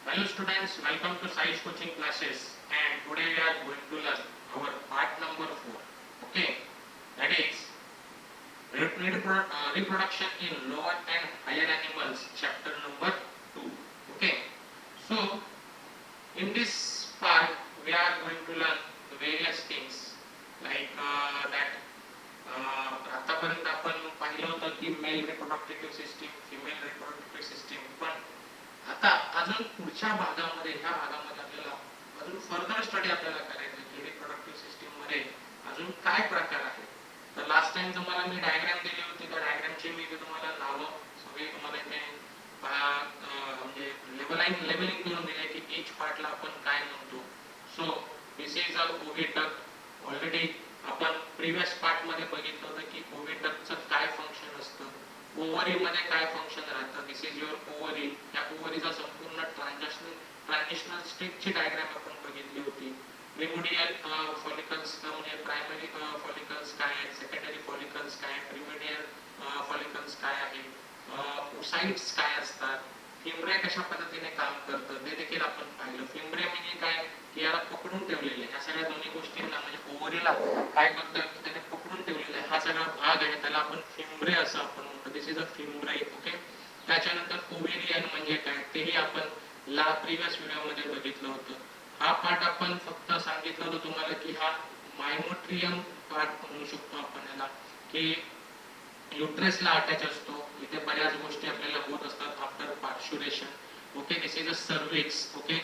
Hello students, welcome to Science Coaching Classes, and today we are going to learn our part number 4. Okay, that is reproduction in lower and higher animals, chapter number 2. Okay, so in this part we are going to learn the various things like that आतापर्यंत आपण पाहिलं होतं की male reproductive system, female reproductive system, पण आता अजून पुढच्या भागामध्ये ह्या भागामध्ये आपल्याला अजून फर्दर स्टडी आपल्याला करायचं की रिप्रोडक्टिव्ह सिस्टीम मध्ये अजून काय प्रकार आहेत. तर लास्ट टाइम तुम्हाला मी डायग्राम दिली होती, त्या डायग्रामची मी तुम्हाला नावं सगळे तुम्हाला इथे म्हणजे लेबलिंग करून दिले की एच पार्टला आपण काय म्हणतो. So this is a oviduct. Already आपण प्रिव्हियस पार्ट मध्ये बघितलं होतं की ओव्हिडक्टचं काय फंक्शन असतं, ओव्हरी मध्ये काय फंक्शन राहतं. दिस इज युअर ओव्हरी. या ओव्हरीचा संपूर्ण ट्रान्झिशनल स्टेटची डायग्राम आपण बघितली होती. प्रिमोडियल फॉलिकल्स म्हणजे प्रायमरी फॉलिकल्स काय आहेत, सेकंडरी फॉलिकल्स काय आहेत, प्रिमोडियल फॉलिकल्स काय आहे, ओसाइट्स काय असतात, फिम्ब्रे कशा पद्धतीने काम करतं ते देखील आपण पाहिलं. फिम्ब्रे म्हणजे काय की याला पकडून ठेवलेले, ह्या सगळ्या दोन्ही गोष्टींना म्हणजे ओव्हरीला काय करतं त्याने पकडून ठेवलेला हा सगळा भाग आहे, त्याला आपण फिम्ब्रे असं आपण म्हणतो. दिस इज अ फिम्ब्रे. ओके, त्याच्यानंतर ओव्हेरियन म्हणजे काय तेही आपण प्रिव्हियस व्हिडिओ मध्ये बघितलं होतं. हा पार्ट आपण फक्त सांगितलं होतं तुम्हाला की हा मायमोट्रियम पार्ट म्हणू शकतो आपण याला, की युट्रसला अटॅच असतो. इथे बऱ्याच गोष्टी आपल्याला होत असतात after parturition. Okay, this is a cervix. Okay,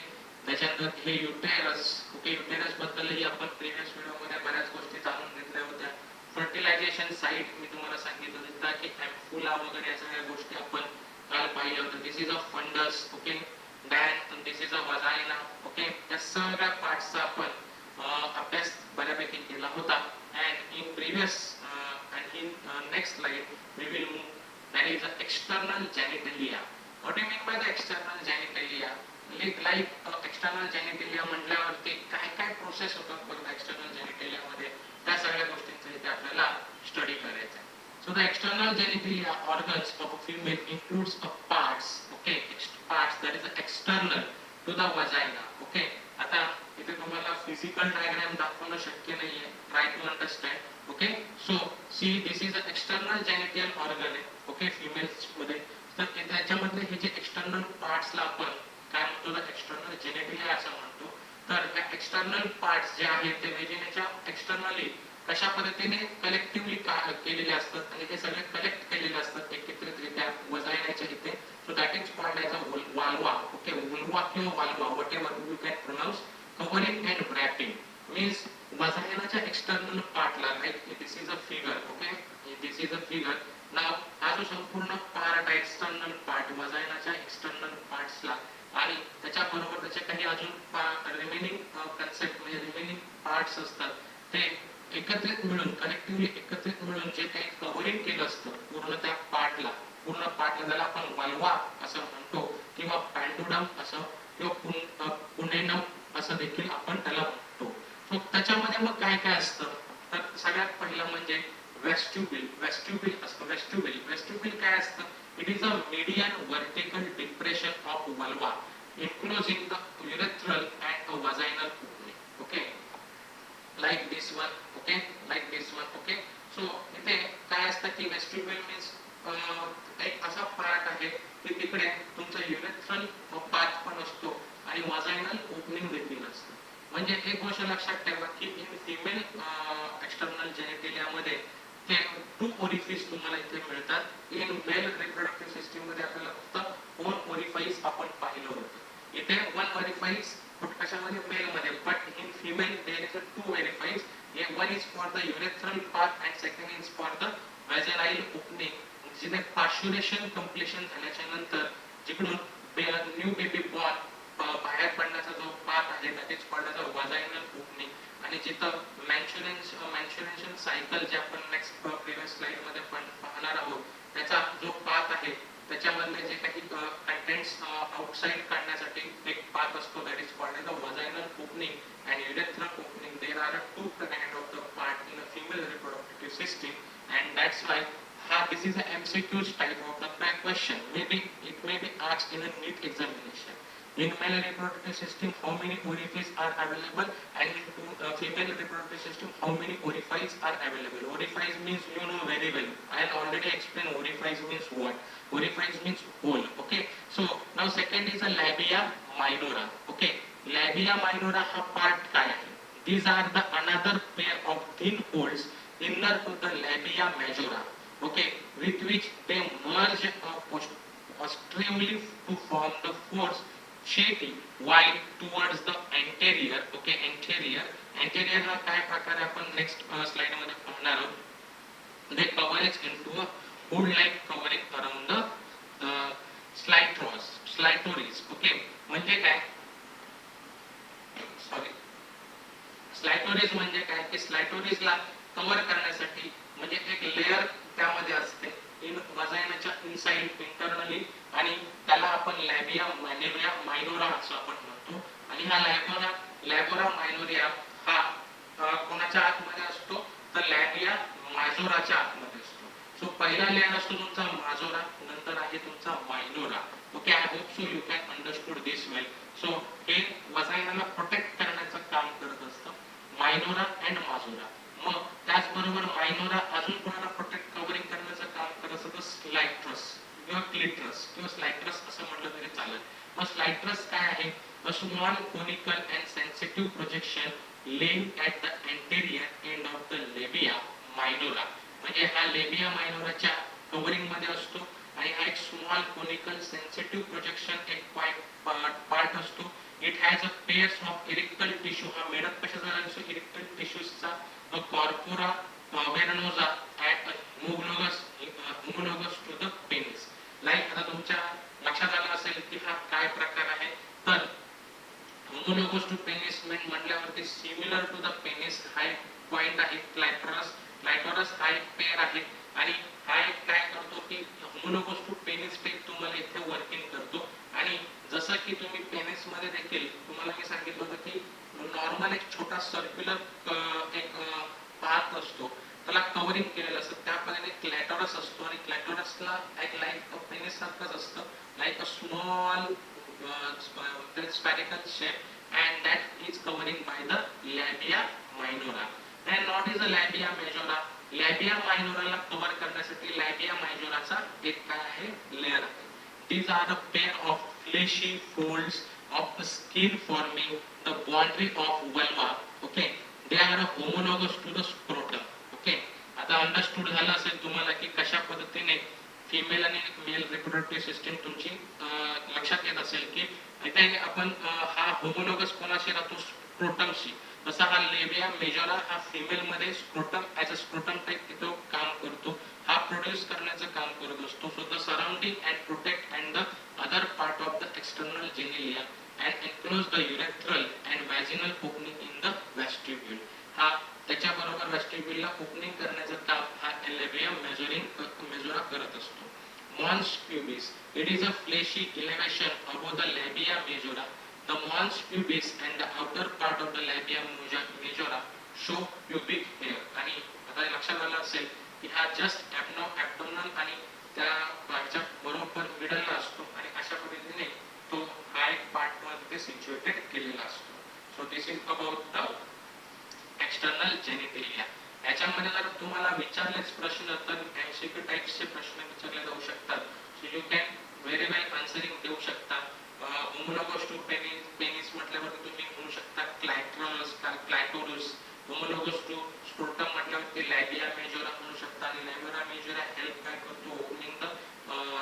त्याच्यानंतर हे युटेरस. ओके, युटेरस बद्दलही आपण प्रिव्हियस व्हिडिओ मध्ये बऱ्याच गोष्टी जाणून घेतल्या होत्या. फर्टिलायझेशन साइट मी तुम्हाला सांगितलं होतं की एम्फुला वगैरे या सगळ्या गोष्टी आपण काल पाहिल्या होत्या. This is a fundus. Okay, then, this is a vagina. Okay, या सगळ्या पार्ट्सचा आपण अभ्यास बऱ्यापैकी केला होता. And in previous and in next slide we will move, that is the external genitalia. What do you mean by the external genitalia? like external genitalia म्हटल्यावरती काय काय प्रोसेस होतात बघा एक्सटर्नल जेनिटेलिया मध्ये, त्या सगळ्या गोष्टींचा इथे आपल्याला स्टडी करायचं आहे. So the external genitalia organs of a female includes a parts, okay, parts that is external to the vagina. Okay, आता इथे तुम्हाला फिजिकल डायग्राम दाखवणं शक्य नाहीये. Try to understand. Okay, so see this is a external genital organ आहे. Okay, females मध्ये. तर त्याच्यामधले हे जे एक्सटर्नल पार्ट्सला आपण काय म्हणतो तर एक्सटर्नल जेनिटलिया असं म्हणतो. तर ह्या एक्सटर्नल पार्ट्स जे आहेत ते व्हेजिनाच्या एक्सटर्नली कशा पद्धतीने कलेक्टिव्हली केलेले असतात आणि ते सगळे कलेक्ट केलेले असतात एकत्रितरित्या वजायनाच्या इथे. So that is called as a vulva. Okay, vulva किंवा vulva whatever you can pronounce. Covering and wrapping means वजायनाच्या एक्सटर्नल पार्टला, like this is a figure. Okay, this is a figure. Now हा जो संपूर्ण part आहे external part वजायनाच्या external पार्ट्सला, आणि त्याच्याबरोबर त्याचे काही अजून रिमेनिंग कन्सेप्ट म्हणजे रिमेनिंग पार्ट्स असतात ते एकत्रित मिळून कलेक्टिव्हली एकत्रित मिळून जे काही कव्हरिंग केलं असतं पूर्ण त्या पार्टला, पूर्ण पार्टला त्याला आपण वाल्वा असं म्हणतो किंवा पॅन्डोडम असं किंवा पुनेनम असं देखील आपण त्याला म्हणतो. सो त्याच्यामध्ये मग काय काय असतं तर सगळ्यात पहिलं म्हणजे वेस्ट्युबिल. वेस्ट्युबिल असतं. वेस्ट्युबिल काय असतं? It is a median vertical depression of vulva enclosing the urethral and a vaginal opening. Okay, like this one. Okay, like this one. Okay, so इथे काय असतं की वेस्ट्युबल मीन्स एक असा पार्ट आहे की तिकडे तुमचा युरेथ्रल पाथ पण असतो आणि वाजायनल ओपनिंग देखील असतं. म्हणजे एक गोष्ट लक्षात ठेवा की इन फिमेल एक्सटर्नल जेनिटेलियामध्ये ते 2 ओरिफिस तुम्हाला इथे मिळतात. इन मेल रिप्रोडक्टिव्ह सिस्टीम मध्ये आपल्याला फक्त 4 ओरिफाईस आपण पाहिलं होतं. इथे 1 ओरिफाईस कशामध्ये मेलमध्ये, but in female there is 2 orifice. one is for the urethral path and second is for the vaginal opening. जिथे पार्च्युरेशन कंप्लीशन झाल्याच्या नंतर जिकडून न्यू बेबी बॉर्न बाहेर पडण्याचा जो पाथ आहे that is called as a vaginal opening. आणि जिथं maturation cycle जे आपण नेक्स्ट प्रिव्हियस स्लाइड मध्ये पाहणार आहोत त्याचा जो पाथ आहे त्याच्यामधले जे काही कंटेंट्स आउटसाइड काढण्यासाठी एक पाथ असतो that is called as a vaginal opening and urethral opening. There are 2 kind of the part in a female reproductive system, and that's why this is a MCQ type of the question. Maybe it may be asked in a NEET examination. In male reproductive system, how many orifices are available, and in female reproductive system, how many orifices are available. Orifice means you know very well. I already explained orifice means what. Orifice means hole. Okay. So now second is a labia minora. Okay. Labia minora ha part काय आहे? These are the another pair of thin holes inner to the labia majora. Okay, with which they merge posteriorly to form the force शेती wide towards the anterior. Okay, anterior हा काय प्रकार आहे आपण next slide मध्ये पाहणार आहोत. They coverage into a hood like covering around the slytoris. Okay, म्हणजे काय, सॉरी, स्लायटोरिस म्हणजे काय की स्लायटोरिसला कव्हर करण्यासाठी म्हणजे एक लेयर त्यामध्ये असते इन वजायनाच्या इनसाइड इंटरनली, आणि त्याला आपण लॅबिया मायनोरा असं आपण म्हणतो. आणि हा लॅबोरा मायनोरिया हा कोणाच्या आतमध्ये असतो तर लॅबिया माजोराच्या आतमध्ये असतो. सो पहिला लेयर असतो तुमचा माजोरा, नंतर आहे तुमचा minora. Okay, I hope so you can understood this well. So हे वजायनाला प्रोटेक्ट करण्याचं काम करत असतं मायनोरा अँड माजोरा. मग त्याचबरोबर मायनोरा अजून कोणाला प्रोटेक्ट कव्हरिंग करण्याचं काम करत असतं स्लायट्रस किंवा क्लिट्रस किंवा स्लायट्रस असं म्हटलं तरी चालेल. मग स्लायट्रस काय आहे? A small conical and sensitive projection laying at the anterior end of the labia minora. म्हणजे हा लेबिया मायनोराच्या कव्हरिंग मध्ये असतो आणि हा एक स्मॉल कोनिकल सेन्सिटिव्ह प्रोजेक्शन एक पार्ट असतो. It has a pairs of erectile tissue. हा मेडअप कशा झाला असतो? इरेक्टल टिश्यूजचा. Corpora cavernosa at homologous to the penis. Like आता तुमच्या लक्षात आलं असेल की हा काय प्रकार आहे. तर होमोलोगस टू पेनिस म्हटल्यावरती सिमिलर टू द पेनिस हा एक पॉइंट आहे. क्लायटोरस हा एक पेअर आहे आणि हा एक काय करतो की होमोलोगस टू पेनिस पे तुम्हाला इथे वर्किंग करतो. आणि जसं की तुम्ही पेनिस मध्ये देखील तुम्हाला मी सांगितलं होतं की नॉर्मल एक छोटा सर्क्युलर एक पाथ असतो, त्याला कव्हरिंग केलेलं असतं. त्या पद्धतीने क्लॅटोरस असतो आणि क्लॅटोरसला एक लाईक पेनिस सारखंच असतं, like a small spherical shape, and that is covering by the labia minora. And what is the labia majora? Labia minora ला कव्हर करण्यासाठी labia majora चा एक काय आहे लेयर आहे. These are a pair of fleshy folds of the skin forming the boundary of vulva. Okay, they are homologous to the scrotum. Okay, आता understood झालं असेल तुम्हाला की कशा पद्धतीने फिमेल आणि मेल रिप्रोडक्टिव्ह सिस्टीम तुमची लक्षात येत असेल की इथे आपण हा होमोलोगस कोणाशी राहतो? स्क्रोटमशी. तसा हा लेबिया मेजोरा हा फिमेल मध्ये scrotum as a scrotum type तिथं काम करतो. हा प्रोड्यूस करण्याचं काम करत असतो. So the surrounding and protect and the other part of the external genitalia and enclose the urethral and vaginal opening in the vestibule. हा त्याच्याबरोबर वेस्टिब्युलला ओपनिंग करण्याचं काम हा लेबिया मेजोरा करत असतो. Mons pubis. It is a fleshy elevation above the labia majora. The mons pubis and the outer part of the labia majora show pubic hair. आणि आता लक्षात आलं असेल की हा जस्ट ॲब्डोमिनल आणि त्या भागच्या बरोबर मिडलला असतो आणि अशा पद्धतीने तो हा एक पार्ट मध्ये सिच्युएटेड केलेला असतो. So this is about the external genitalia. याच्यामध्ये जर तुम्हाला विचारलेच प्रश्न तर एमसीक्यू टाइप्सचे प्रश्न विचारले जाऊ शकतात. So you can very well answering देऊ शकता. होमोलोगस टू पेनिस म्हटल्यावर तुम्ही म्हणू शकता क्लायटोरस. होमोलोगस टू स्क्रोटम म्हटल्यावर लॅबिया मेजोरा म्हणू शकता. आणि लॅबिया मेजोरा हेल्प काय करतो? Opening the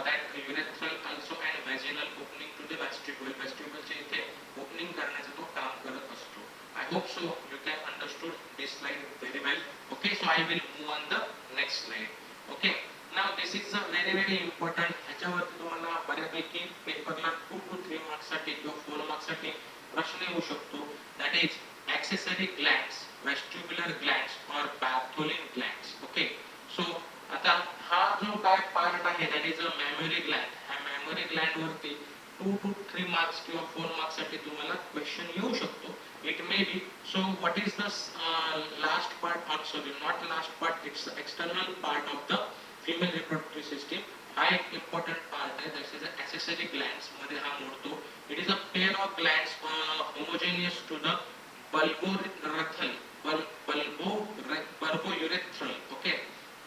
that urethral also and vaginal opening to the vestibule. वेस्टिब्युलच्या इथे ओपनिंग करण्याचं तो काम करत असतो. I hope so you can understood this slide very well. Okay, so I will move on the next slide. Okay, now this is a very important. ह्याच्यावरती तुम्हाला बऱ्यापैकी पेपरला 2 to 3 मार्क्स साठी किंवा 4 मार्क्स साठी प्रश्न येऊ शकतो. That is accessory glands, vestibular glands or Bartholin glands. Okay, so आता हा जो काय पार्ट आहे that is a mammary gland. हा mammary gland वरती 2 to 3 मार्क्स किंवा 4 मार्क्स साठी तुम्हाला क्वेश्चन येऊ शकतो. It may be. So what is the last part, or sorry, not last part, it's the external part of the female reproductive system. हा एक important part आहे. This is the accessory glands मध्ये हा मोडतो. It is a pair of glands homogeneous to the bulbourethral, bulbourethral, okay,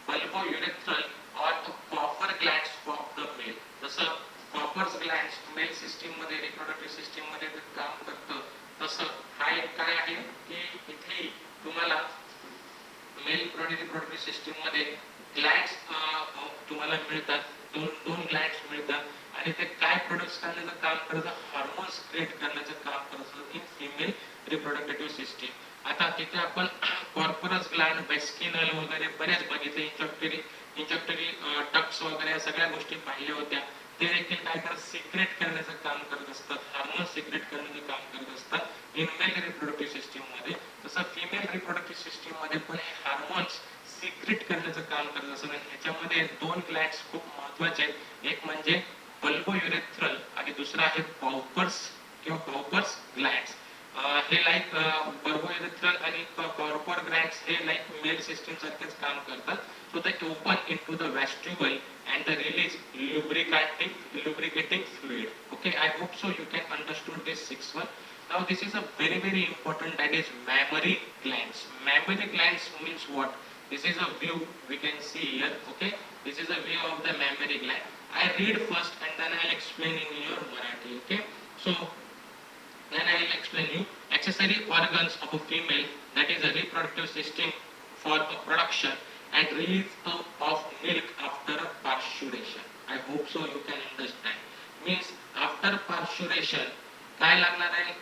bulbourethral or the copper glands of the male. जसं Cowper's glands mail system मध्ये reproductive system मध्ये काम करतं, तसं हा एक काय आहे की इथे तुम्हाला मेल रिप्रोडक्टिव्ह सिस्टीम मध्ये ग्लँड्स तुम्हाला मिळतात, दोन ग्लँड्स मिळतात आणि ते काय प्रोडक्ट्स करण्याचं काम करतात, हार्मोन्स क्रिएट करण्याचं काम करतात इन फिमेल रिप्रोडक्टिव्ह सिस्टीम. आता तिथे आपण कॉर्पोरस ग्लँड, वेस्किनल वगैरे बरेच बघितले, इंजक्टरी टक्स वगैरे या सगळ्या गोष्टी पाहिल्या होत्या. ते देखील काय करतात, सिक्रेट करण्याचं काम करत असतात, हार्मोन सिक्रेट करण्याचं काम करत असतात इन मेल रिप्रोडक्टिव्ह सिस्टीम मध्ये. तसं फिमेल रिप्रोडक्टिव्ह सिस्टीम मध्ये पण हे हार्मोन्स सिक्रेट करण्याचं काम करत असतात. ह्याच्यामध्ये दोन ग्लँड्स खूप महत्वाचे आहेत, एक म्हणजे बल्बोयुरेथ्रल आणि दुसरा आहे पाउपर्स किंवा पाउपर्स ग्लँड्स. हे लाईक बल्बोयुरेथ्रल आणि पाउपर ग्लँड्स हे लाईक मेल सिस्टीम सारखेच काम करतात. So they open into the vestibule and they release lubricating fluid. Okay, I hope so you can understood this sixth one. Now this is a very important, that is mammary glands. Mammary glands means what? This is a view we can see here. Okay, this is a view of the mammary gland. I read first and then I will explain in your Marathi. Okay, so then I will explain you accessory organs of a female, that is a reproductive system for the production and release of milk after parturition. I hope so you can understand. Means after parturition काय लागणार आहे,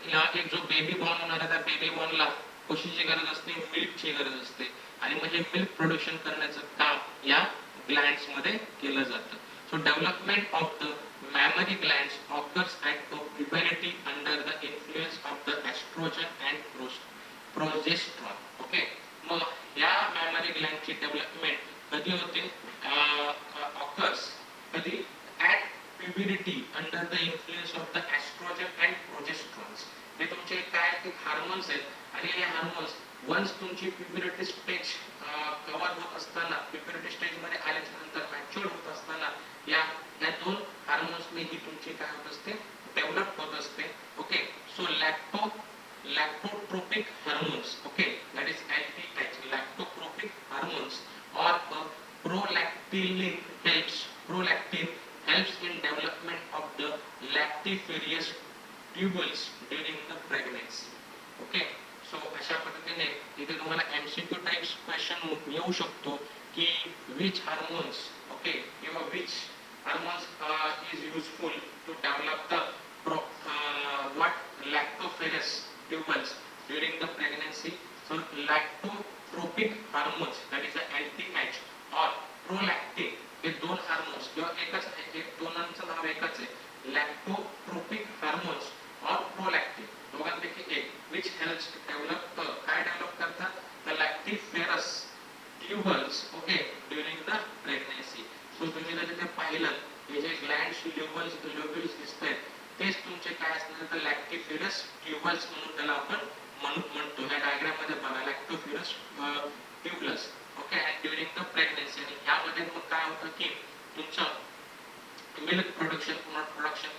एक जो baby born होणार आहे त्या baby बॉर्नला कशाची गरज असते, मिल्कची गरज असते आणि म्हणजे मिल्क प्रोडक्शन करण्याचं काम या ग्लँड्स मध्ये केलं जातं. So development of the mammary glands occurs at the puberty under the influence of the estrogen and progesterone. Okay, मग या mammary gland ची डेव्हलपमेंट कधी होते, occurs कधी at puberty under the influence of the estrogen and progesterone. हे तुमचे काय hormones आहेत आणि हे हार्मोन्स वन्स तुमची प्युबरिटी स्टेज कव्हर होत असताना, प्युबरिटी स्टेज मध्ये आल्याच्या नंतर मॅच्युअर होत असताना या दोन हार्मोन्स ने ही तुमची काय होत असते, डेव्हलप होत असते. Okay, so lactotropic hormones, okay, that is LPH, lactotropic hormones or prolactin helps in development of the lactiferous tubules during the pregnancy. Okay, so अशा पद्धतीने इथे तुम्हाला MCQ टाइप्स क्वेश्चन येऊ शकतो की which hormones, okay, किंवा which hormones is useful to develop the what lactoferous tubules during the pregnancy. So lactotropic hormones, that is the LPH or prolactin, हे दोन हार्मोन्स किंवा एकच आहे, एक दोनांचं नाव एकच आहे, लॅक्टोट्रोपिक हार्मोन्स और प्रोलॅक्टिन, दोघांपैकी एक, which helps to develop काय डेव्हलप करतात, the lactiferous tubules, okay, during the pregnancy. So तुम्ही जर तिथे पाहिलं हे जे ग्लँड्स लोब्युल्स दिसतात तेच तुमचे काय असणार, तर लॅक्टिफेरस ट्यूबल्स म्हणून त्याला आपण म्हणतो. ह्या डायग्राम मध्ये बघा, lactiferous tubules, okay, and during the pregnancy. आणि ह्यामध्ये मग काय होतं की तुमचं मिल्क प्रोडक्शन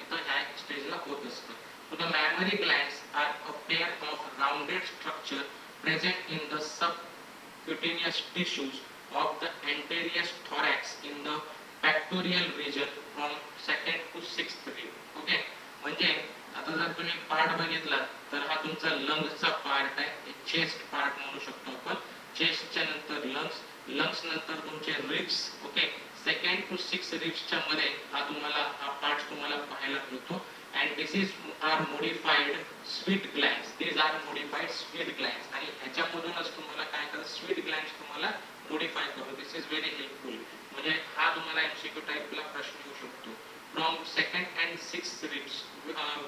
इथं ह्या स्टेजला होत असतं. So the mammary glands are a pair of rounded structure present in the subcutaneous tissues of the anterior thorax in the pectoral region from 2nd to 6th rib. Okay, म्हणजे आता जर तुम्ही part बघितला तर हा तुमचा लंग्सचा पार्ट आहे, chest part म्हणू शकतो आपण. चेस्टच्या नंतर लंग्स नंतर तुमचे ribs, okay, 2nd to 6th रिब्सच्या मध्ये हा पार्ट तुम्हाला पाहायला मिळतो. and this is are modified sweet glands, these are modified sweet glands आणि ह्याच्यामधूनच तुम्हाला काय करत, स्वीट ग्लँड्स तुम्हाला मॉडिफाय करू. दिस इज व्हेरी हेल्पफुल. म्हणजे हा तुम्हाला MCQ टाइपला प्रश्न येऊ शकतो. From 2nd and 6th ribs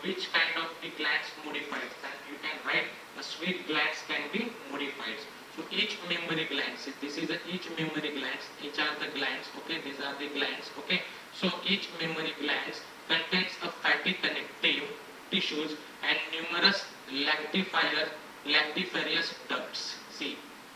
which kind of the glands modified, and you can write the sweet glands can be modified. So each mammary glands, this is the each mammary glands, each are the glands, okay, these are the glands, okay. So each mammary glands contains a fatty connective tissues and numerous lactiferous ducts. See,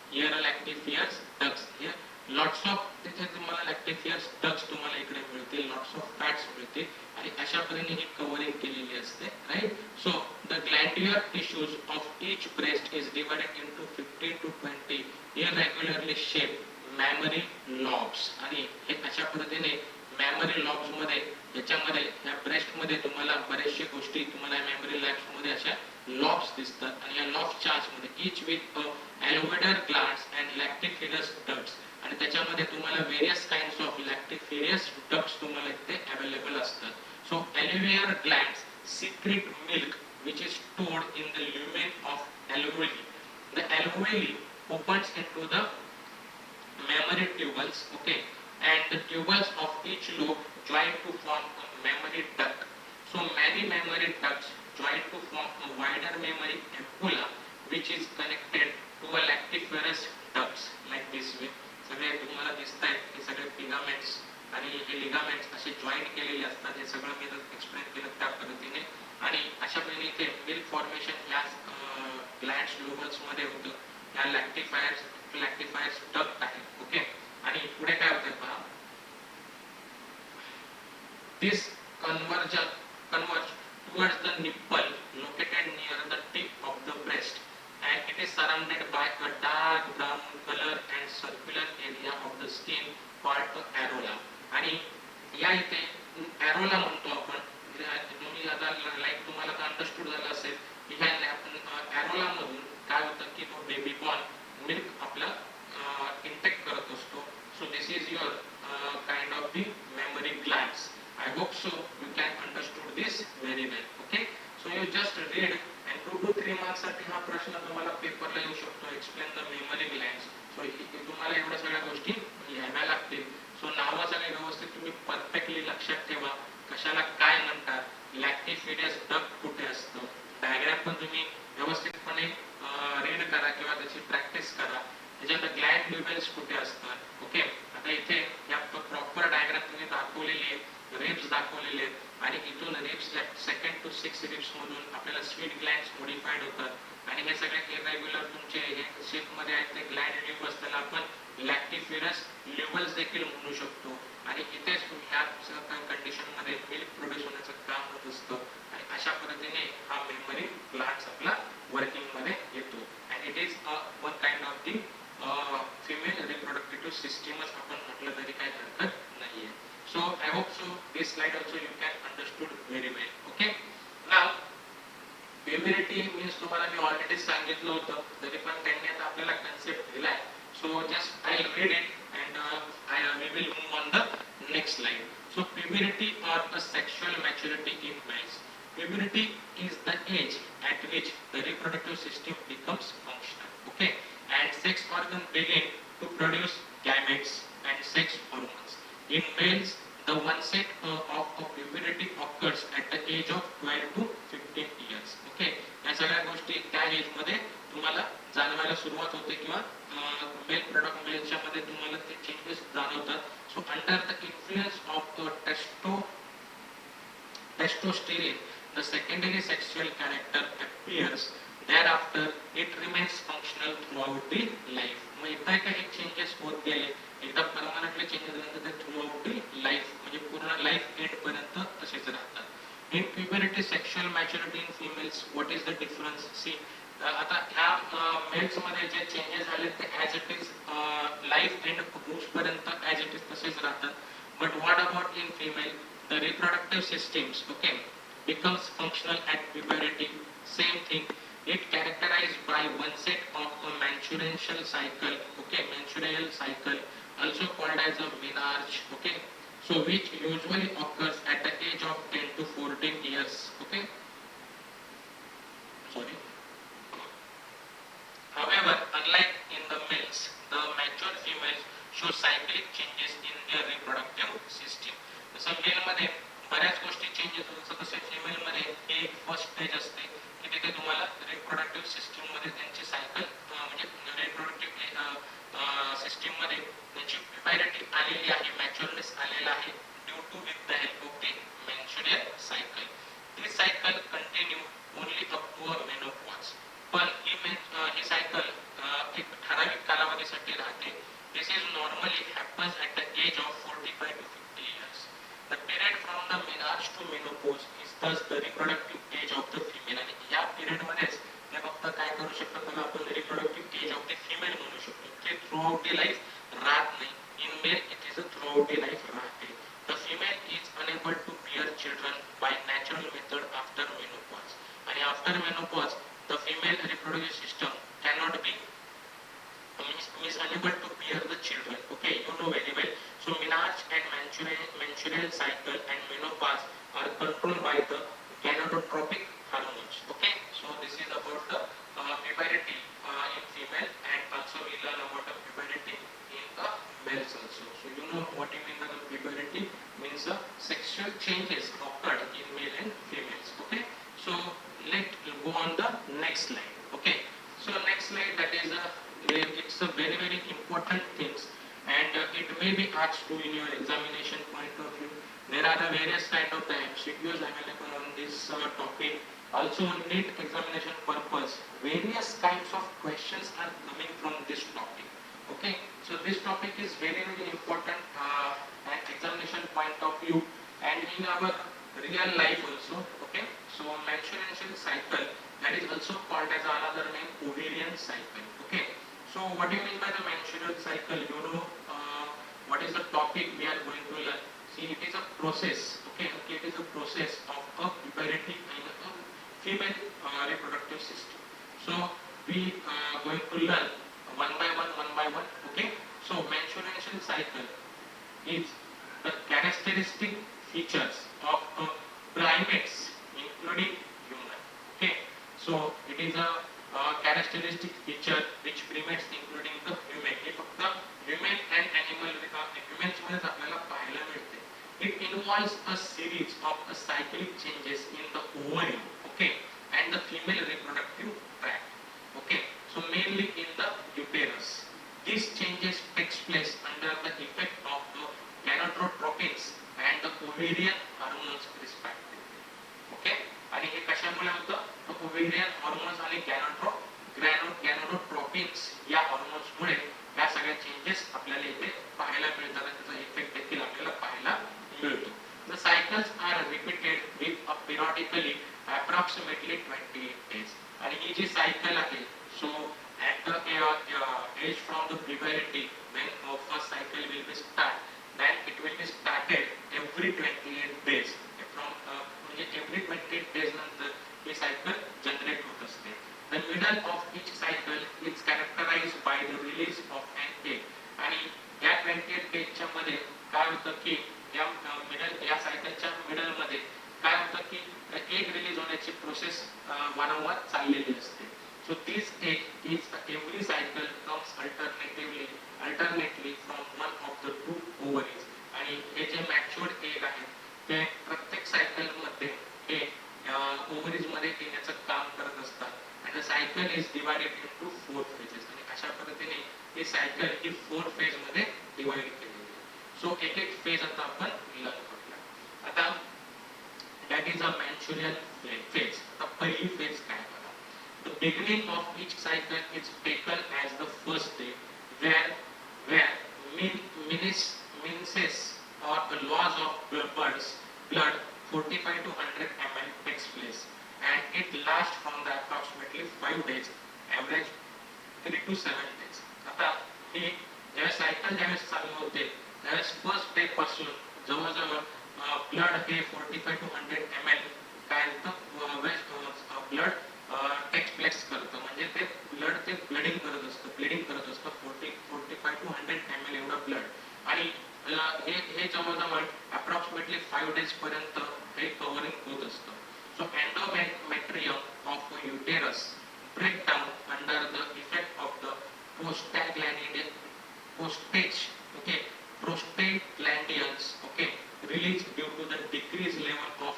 here are lactiferous ducts, here lots of तिथे तुम्हाला लॅक्टिफियर्स ducts तुम्हाला इकडे मिळतील, lots of fats मिळतील आणि अशा पद्धतीने ही covering केलेली असते, right. So the glandular tissues of each breast is divided into 15 to 20 irregularly shaped mammary lobes. आणि हे अशा पद्धतीने मॅमरी लॉब्स मध्ये याच्यामध्ये या ब्रेस्ट मध्ये तुम्हाला बऱ्याचशा गोष्टी तुम्हाला मॅमरी लॉब्स मध्ये अशा लॉब्स दिसतात आणि या लॉब्सच्या आतमध्ये ईच विथ ॲल्व्हेडर ग्लँड्स अँड लॅक्टिफियस डक्ट्स आणि त्याच्यामध्ये तुम्हाला various kinds of lactiferous ducts तुम्हाला इथे अवेलेबल असतात. सो ॲल्व्हेडर glands secrete milk which is stored in the lumen of alveoli. The alveoli opens into the mammary tubules, okay, and the tubules of each lobe join to form a mammary duct. So many mammary ducts join to form a wider mammary ampulla which is connected to a lactiferous ducts like this way. सगळे तुम्हाला दिसत आहेत हे सगळे ligaments आणि हे ligaments असे joint केलेले असतात. हे सगळं मी एक्सप्लेन केलं त्या पद्धतीने आणि अशा पद्धतीने इथे मिल्क फॉर्मेशन या ग्लँड्स लोबल्स मध्ये होतं. या लॅक्टिफायर्स डक्ट आहे, ओके. आणि पुढे काय होतं पहा, दिस converge towards the nipple located near the tip of the breast and it is surrounded by a dark brown color and circular area of the skin called the areola. आणि या इथे areola म्हणतो आपण. तुम्ही आता लाईक तुम्हाला understood झालं असेल की ह्या areola मधून काय होतं की तो बेबी बॉर्न मिल्क आपला इंटेक करत असतो. So this is your kind of the memory glands. I hope so you can understood this very well, okay. So you just read and 2 to 3 marks साठी हा प्रश्न तुम्हाला पेपरला येऊ शकतो. Explain the memory glands. So तुम्हाला एवढ्या सगळ्या गोष्टी लिहाव्या लागतील. सो नावं सगळे व्यवस्थित तुम्ही परफेक्टली लक्षात ठेवा. कशाला काय म्हणतात, लॅक्टिफियस डक्ट कुठे असतं, डायग्राम पण तुम्ही व्यवस्थितपणे रीड करा किंवा त्याची प्रॅक्टिस करा. त्याच्यानंतर ग्लँड ल्युमेन्स कुठे असतात, ओके. आता इथे या प्रॉपर डायग्राम तुम्ही दाखवलेली आहे, रिब्स दाखवलेले आहेत आणि इथून ribs 2nd to 6th ribs मधून आपल्याला स्वीट ग्लँड्स मॉडिफाईड होतात आणि हे सगळे इरेग्युलर तुमचे हे शेप मध्ये आहेत ते ग्लँड ल्युबल्स, त्याला आपण लॅक्टिफियस ल्युबल्स देखील म्हणू शकतो. आणि इथेच ह्या कंडिशन मध्ये मिल्क प्रोड्यूस होण्याचं काम होत असतं आणि अशा पद्धतीने हा मेमरी ग्लँड्स आपला वर्किंग मध्ये येतो. And it is one kind of the female reproductive सिस्टीमच आपण म्हटलं तरी काही हरकत नाहीये. So I hope so this slide also you can understood very well, okay. Now puberty means तुम्हाला मी ऑलरेडी सांगितलं होतं तरी पण त्यांनी आता आपल्याला कन्सेप्ट दिलाय. So just I will read it and we will move on the next slide. So puberty or a sexual maturity in males. Puberty is the age at which the reproductive system becomes functional, okay, and sex organs begin to produce gametes and sex hormones. In males, the onset of puberty occurs at the age of 12 to 15 years. Okay, या सगळ्या गोष्टी त्या age मध्ये तुम्हाला जाणवायला सुरुवात होते किंवा मेल प्रोडक्ट मेलच्या मध्ये तुम्हाला ते चेंजेस जाणवतात. So under the influence of testosterone, the secondary sexual character appears. Thereafter, it remains functional throughout the life. मग एकदा का हे चेंजेस होत गेले, एकदा परमनंटली चेंजेस झाले तर थ्रूआउट दी लाईफ म्हणजे पूर्ण लाईफ एंड पर्यंत तसेच राहतात. In puberty sexual maturity in females, what is the difference. See आता ह्या मेल्स मध्ये जे चेंजेस झाले ते as it is life end होस पर्यंत ॲज इट इज तसेच राहतात. But what about in female, the reproductive systems, okay, becomes functional at puberty. Same thing, it characterized by one set of a menstrual cycle, okay, menstrual cycle also called as a menarche, okay, so which usually occurs at the age of 10 to 14 years, okay. Sorry. However, unlike in the males, the mature females show cyclic changes in their reproductive system. जसं mail मध्ये बऱ्याच गोष्टी changes होतात तसे female मध्ये एक first stage असते की तिथे तुम्हाला रिप्रोडक्टिव्ह सिस्टीम मध्ये त्यांची सायकल म्हणजे रिप्रोडक्टिव्ह सिस्टीम मध्ये त्यांची प्युबरिटी आलेली आहे, मॅच्युअरनेस आलेला आहे due to with the help of the menstrual cycle. This cycle continue only up to a menopause. पण ही सायकल एक ठराविक कालावधीसाठी राहते. This is normally after menopause the female reproductive system cannot be is unable to bear the children. Okay, you know very well. So menarche and menstrual cycle and menopause are controlled by the gonadotropic hormones. Okay, so this is about the puberty in female, and also we learn about the puberty in the males also. So you know what you mean by the puberty means the sexual changes occurred in male and females. Okay, so let's go on the next slide. Okay, so next slide, that is it's a very important things, and it may be asked to in your examination point of view. There are various kind of the MCQs available on this topic. Also on NEET examination purpose, various kinds of questions are coming from this topic. Okay, so this topic is very important at examination point of view and in our real life also. Okay, so menstruation cycle, that is also called as another name ovarian cycle. Okay, so what do you mean by the menstrual cycle? You know what is the topic we are going to learn. See, it is a process. Okay, it is a process of a puberty in a female reproductive system. So we are going to learn one by one. Okay, so menstruation cycle is the characteristic features of primates including human. Okay, so it is a characteristic feature which primates including the human. हे फक्त human and animal humans मध्येच आपल्याला पाहायला मिळते. It involves a series of cyclic changes in the ovary, okay, and the female reproductive tract. Okay, so mainly in the uterus. These changes takes place under the effect of the gonadotropins and the ovarian hormones respectively. Okay, आणि हे कशामुळे होतं? Ovarian hormones आणि गॅनाडोट्रोपिन्स या hormones मुळे या सगळ्या changes आपल्याला इथे पाहायला मिळतात आणि त्याचा इफेक्ट देखील आपल्याला पाहायला मिळतो. The cycles are repeated with a periodically approximately 28 days. आणि ही जी सायकल आहे, so at the age from the puberty when first cycle will be start, then it will be started every 28 days. From म्हणजे every 28 days नंतर ही cycle generate होत असते. The middle of each cycle is characterized by the release of an egg. आणि या 28 days मध्ये काय होतं की या सायकलच्या मिडल मध्ये काय होतं की एग रिलीज होण्याची प्रोसेस वारंवार चाललेली असते. So this egg is every cycle comes alternately from one of the two ovaries. आणि हे जे मॅच्युअर्ड एग आहे ते प्रत्येक सायकल मध्ये हे ओव्हरीज मध्ये येण्याचं काम करत असतात. आणि the cycle is divided into 4 phases. आणि अशा पद्धतीने ही सायकल ही 4 फेज मध्ये डिवाइड केलेली आहे. सो एक फेज आता आपण लर्न करूया. आता that is a mutual phase. आता पहिली फेज काय? The beginning of each cycle is taken as the first day, where menses or the loss of blood 45 to 100 ml takes place, and it lasts from the approximately 5 days, average 3 to 7 days. आता ही ज्यावेळेस cycle ज्यावेळेस चालू होते त्यावेळेस first day पासून जवळजवळ blood हे 45 to 100 ml काय होतं ब्लड टेक्स प्लेस करतं. म्हणजे ते ब्लड ते ब्लिडिंग करत असतं 45 to 100 ml एवढं ब्लड. आणि हे जवळजवळ अप्रॉक्सिमेटली 5 days पर्यंत हे कव्हरिंग होत असतं. So endometrium of uterus break down under the effect of the prostaglandins okay release due to the decrease level of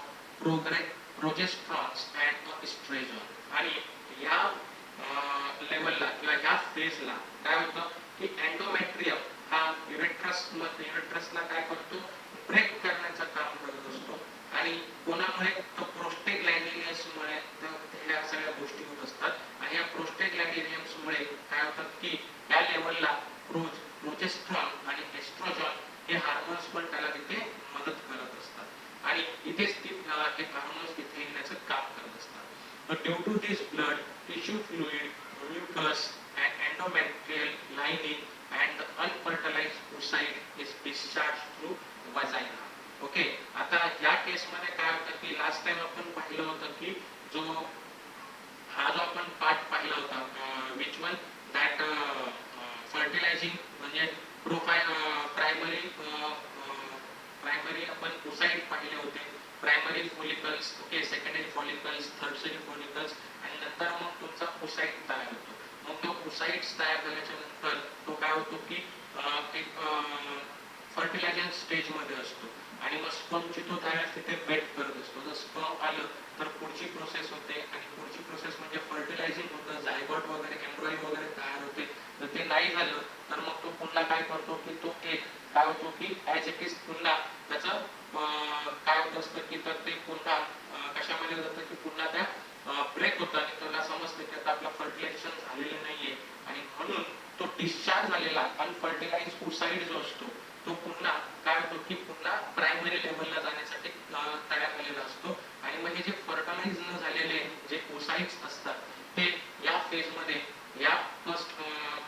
progesterones and estrogen. आणि या लेवलला किंवा या फेजला काय होतं की एंडोमेट्रियम हा युरेट्रसला काय करतो? ब्रेक करण्याचं काम करत असतो. आणि कोणामुळे? तो प्रोस्टेग्लॅंडियन्समुळे ह्या सगळ्या गोष्टी होत असतात. आणि या प्रोस्टेग्लॅंडियन्समुळे काय होतं की या लेवलला प्रोजेस्ट्रॉन आणि एस्ट्रोजन हे हार्मोन्स पण त्याला तिथे मदत करत असतात. आणि इथेच हे हार्मोन्स तिथे येण्याचं काम करत असतात. But due to this blood, tissue fluid, mucus and endometrial lining and the unfertilized oocyte is discharged through vagina. Okay. आता या केस मध्ये काय होतं की लास्ट टाइम आपण पाहिलं होतं की जो ओसाइट्स तयार झाल्याच्या नंतर तो काय होतो की एक फर्टिलायझर स्टेजमध्ये असतो आणि मग स्पर्मची तो तयार तिथे वेट करत असतो. जर स्पर्म आलं तर पुढची प्रोसेस होते आणि पुढची प्रोसेस म्हणजे फर्टिलायझिंग होतं, जायगॉट वगैरे एम्ब्रॉय वगैरे तयार होते. जर ते नाही झालं तर मग तो पुन्हा काय करतो की तो एक काय होतो की ॲज इट इज पुन्हा त्याचं काय होत असतं की तर ते पुन्हा कशामध्ये जातं की पुन्हा त्या ब्रेक होतं आणि त्याला समजतं की आता आपलं फर्टिलायझेशन झालेलं नाहीये आणि म्हणून तो डिस्चार्ज झालेला अनफर्टिलाइज ओसाइड जो असतो तो पुन्हा काय होतो की पुन्हा प्रायमरी लेवलला जाण्यासाठी तयार झालेला असतो आणि मग हे जे फर्टिलाइज न झालेले जे ओसाइड्स असतात ते या फेजमध्ये या फर्स्ट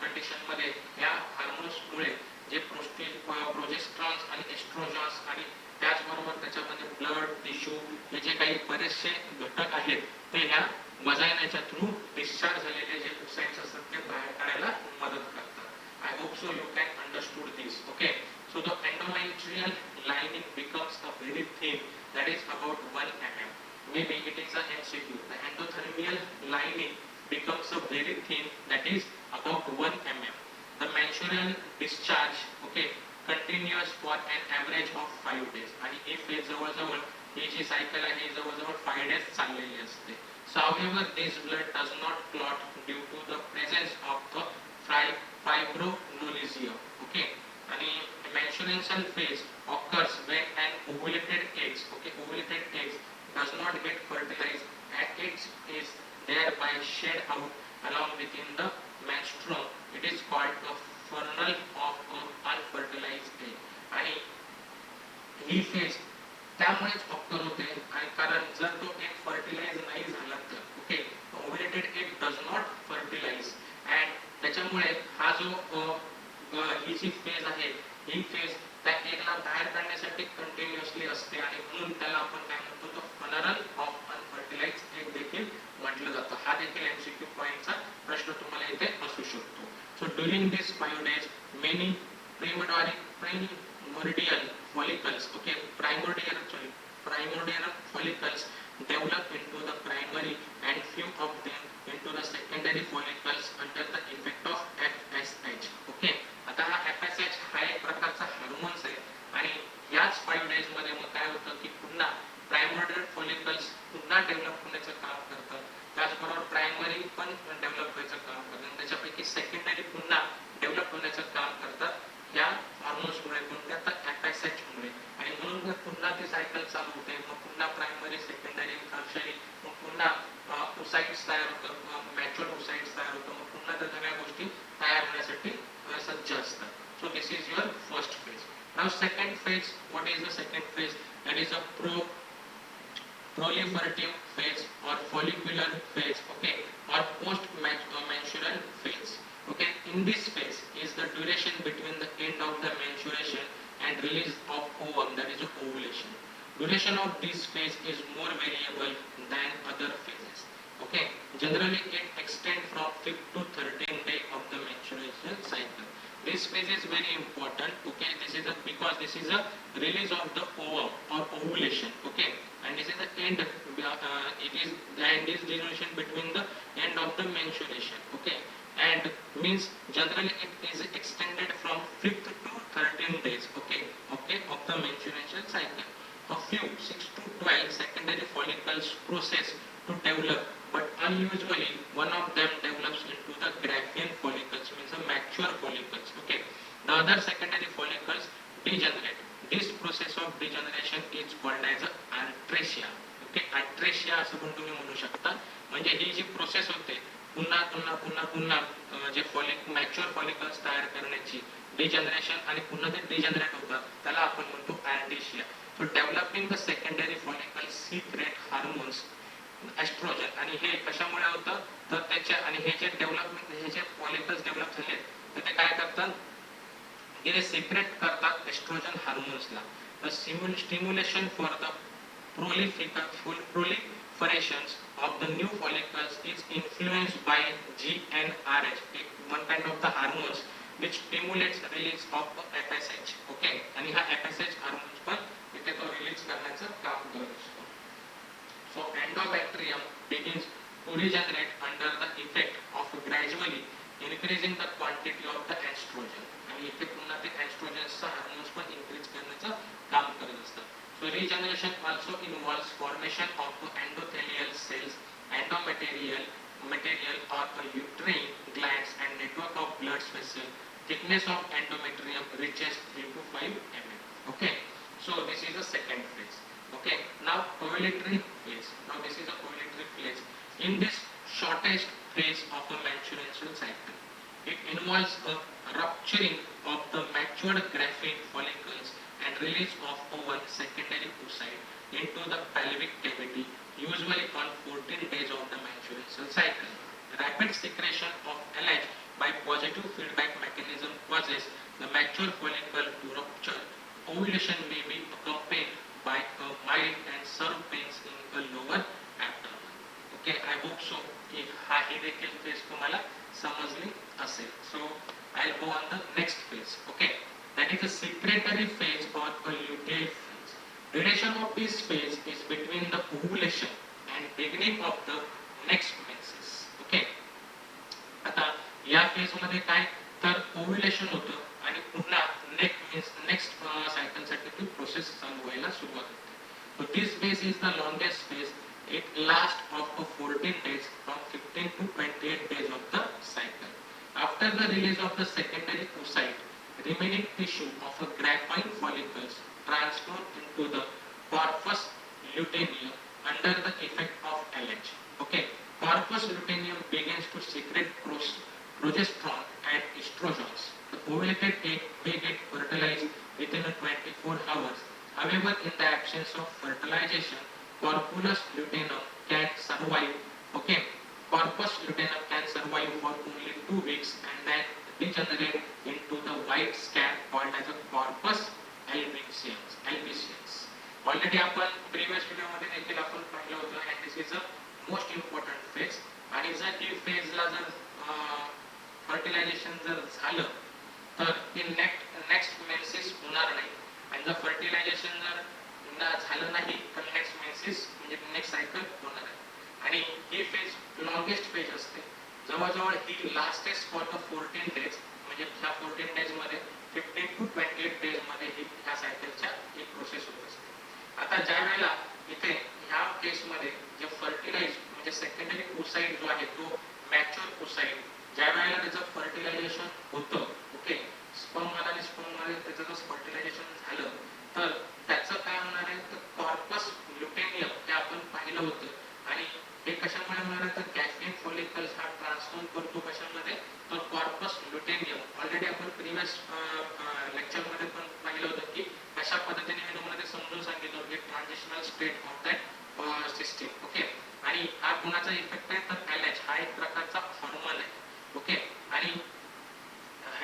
कंडिशनमध्ये या हार्मोन्समुळे जे प्रोजेस्ट्रॉन्स आणि एस्ट्रोजन्स आणि त्याचबरोबर त्याच्यामध्ये ब्लड टिश्यू हे जे काही बरेचसे घटक आहेत ते ह्या वजायनाच्या थ्रू डिस्चार्ज झालेले जे ओसाइड्स असतात ते बाहेर काढायला मदत करतात. I hope so you can understood this. Okay. So the endometrial lining becomes a very thin, that is about 1 mm. Maybe it is a MCQ. The endothermial lining becomes a very thin, that is about 1 mm. The menstrual discharge, okay, continuous for an average of 5 days. आणि हे phase जवळजवळ ही जी cycle आहे जवळजवळ 5 days चाललेली असते. So however this blood does not clot due to the presence of the fibrinolysia. Okay, आणि menstrual phase occurs when an ovulated eggs, okay, ovulated eggs does not get fertilized and it is thereby shed out along within the menstruum. It is called the funnel of an unfertilized egg. आणि ही phase त्यामुळेच occur होते आणि कारण जर तो एक fertilise नाही झाला तर okay ovulated egg does not fertilize and त्याच्यामुळे हा जो ही जी फेज आहे ही फेज त्या एगला बाहेर काढण्यासाठी कंटिन्युअसली असते आणि म्हणून त्याला आपण काय म्हणतो तो फनरल ऑफ अनफर्टिलाइज एग देखील म्हटलं जातं. हा देखील एमसीक्यू पॉइंटचा प्रश्न तुम्हाला इथे असू शकतो. So during this 5 days many primordial follicles, okay, primordial follicles develop into the primary and few of them into the secondary follicles under the effect of FSH. Okay, आता हा FSH हा एक प्रकारचा हार्मोन्स आहे आणि याच 5 days मध्ये मग काय होतं की पुन्हा प्रायमोडियल फॉलिकल्स पुन्हा डेव्हलप होण्याचं काम करतात. त्याचबरोबर प्रायमरी पण डेव्हलप व्हायचं काम करतात. त्याच्यापैकी सेकंडरी पुन्हा डेव्हलप होण्याचं काम करतात या हार्मोन्समुळे कोणत्या तर FSH मुळे आणि म्हणून पुन्हा ती सायकल चालू होते. मग पुन्हा प्रायमरी सेकंडरी टर्शरी मग पुन्हा ओसाइट्स तयार होतं, मॅच्युअर ओसाइट्स तयार होतं, मग पुन्हा त्या सगळ्या गोष्टी तयार होण्यासाठी सज्ज असतात. So this is your first phase. Now second phase, what is the second phase? That is a proliferative phase or follicular phase, okay, or post menstrual phase. Okay, in this phase is the duration between the end of the menstruation and release of ovum, that is ovulation. Duration of this phase is more variable than other phases. Okay, generally it extends from 5 to 13 days of the menstruation cycle. This phase is very important. Okay, this is because this is a release of the ovum or ovulation. Okay, and this is the end. It is the end is duration between the end of the menstruation. Okay, and means generally it is extended from 5th to 13 days. Okay, of the menstruation cycle. A few 6 to 12 secondary follicles process to develop, but unusually one of them develops into the Graafian follicles, means a mature follicles. Okay, the other secondary follicles degenerate. This process of degeneration is called as atresia. Okay, atresia असं पण तुम्ही म्हणू शकता. म्हणजे ही जी process होते पुन्हा पुन्हा पुन्हा पुन्हा जे मॅच्युअर फॉलिकल्स तयार करण्याची डिजनरेशन आणि पुन्हा ते डिजनरेट होतात त्याला आपण म्हणतो ॲन्टेशिया. So developing the secondary follicles secrete hormones estrogen आणि हे कशामुळे होतं तर त्याच्या आणि हे जे डेव्हलपमेंट हे जे फॉलिकल्स डेव्हलप झाले तर ते काय करतात की ते सिक्रेट करतात एस्ट्रोजन हार्मोन्सला. The stimulation for the proliferations of the new follicles is influenced by GnRH, one kind of the hormones which stimulates release of FSH. Okay, आणि हा FSH हार्मोन्स पण इथे तो रिलीज करण्याचं काम करत असतो. So endobacterium begins to regenerate under the effect of gradually increasing increasing the quantity of the estrogen. आणि इथे पुन्हा ते एस्ट्रोजनचा हार्मोन्स पण इन्क्रीज करण्याचं काम करत असतात. So regeneration also involves formation of endothelial cells, material or uterine glands and network of blood vessels. Thickness of endometrium reaches 3 to 5 mm. Okay, so this is the second phase. Okay, now ovulatory phase. Now this is a ovulatory phase. In this shortest phase of a menstrual cycle, it involves a rupturing of the matured graphene follicles and release of one secondary oocyte into the pelvic cavity, usually on 14 days of the menstrual cycle. Rapid secretion of LH by positive feedback mechanism causes the mature follicle to rupture. Ovulation may be accompanied by a mild and serve pains in the lower abdomen. Okay, I hope so. की हा ही देखील phase तुम्हाला समजली असेल. So I'll go on the next phase. Okay, that is a secretory phase or a luteal phase. Duration of this phase is between the ovulation and beginning of the next menses. Okay, आता या phase मध्ये काय तर ovulation होतं आणि पुन्हा next cycle साठी ती प्रोसेस चालू व्हायला सुरुवात होते. So this phase is the longest phase. It lasts of 14 days from 15 to 28 days of the cycle. After the release of the secondary oocyte, remaining tissue of a graphene follicles transform into the corpus luteum under the effect of LH. Okay, corpus luteum begins to secrete progesterone and estrogens. The ovulated egg may get fertilized within 24 hours. However, in the absence of fertilization, corpus luteum can survive. Okay, corpus luteum can survive for only 2 weeks and then degenerate into the white scab called as a corpus albicans. Already आपण previous video मध्ये देखील आपण पाहिलं होतं and this is a most important phase. आणि जर ही phase ला जर फर्टिलायझेशन जर झालं तर ते नेक्स्ट मेन्सेस होणार नाही. आणि जर फर्टिलायझेशन जर झालं नाही तर नेक्स्ट मेन्सेस म्हणजे नेक्स्ट सायकल होणार आहे. आणि ही फेज लॉंगेस्ट फेज असते. जवळजवळ ही लास्टेस्ट फॉर द 14 डेज म्हणजे ह्या 14 डेज मध्ये 15 टू 28 डेज मध्ये ही ह्या सायकलच्या एक प्रोसेस होत असते. आता ज्या वेळेला इथे ह्या केस मध्ये जे फर्टिलाइज म्हणजे सेकंडरी oocyte जो आहे तो मॅच्युअर oocyte ज्या वेळेला त्याचं फर्टिलायझेशन होतं. ओके, स्पर्म आणि स्पर्म मध्ये त्याचं जर फर्टिलायझेशन झालं तर त्याचं काय होणार आहे तर कॉर्पस ल्युटेनियम हे आपण पाहिलं होतं. आणि हे कशामुळे होणार आहे तर गॅफिन फॉलिकल्स हा ट्रान्सफॉर्म करतो कशामध्ये तर कॉर्पस ल्युटेनियम. ऑलरेडी आपण प्रीवियस लेक्चर मध्ये पण पाहिलं होतं की कशा पद्धतीने मी तुम्हाला ते समजून सांगितलं होतं की transitional state of that system. Okay, आणि हा कोणाचा इफेक्ट आहे तर एलएच हा एक प्रकारचा हॉर्मोन आहे. ओके, आणि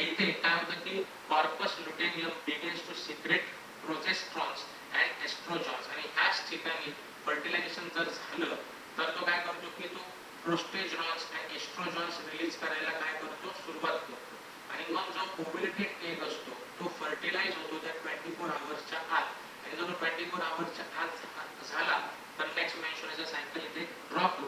इथे काय होतं की corpus luteum begins to secrete progesterones and estrogens. आणि ह्याच ठिकाणी फर्टिलायझेशन जर झालं तर तो काय करतो की तो प्रोस्टेजॉन्स अँड एस्ट्रोजन्स रिलीज करायला काय करतो सुरुवात करतो. आणि मग जो ओव्युलेटेड एग असतो तो फर्टिलाइज होतो त्या 24 आवर्सच्या आत. आणि जो 24 आवर्सच्या आत झाला तर नेक्स्ट मेन्स्ट्रुएशन सायकल इथे ड्रॉप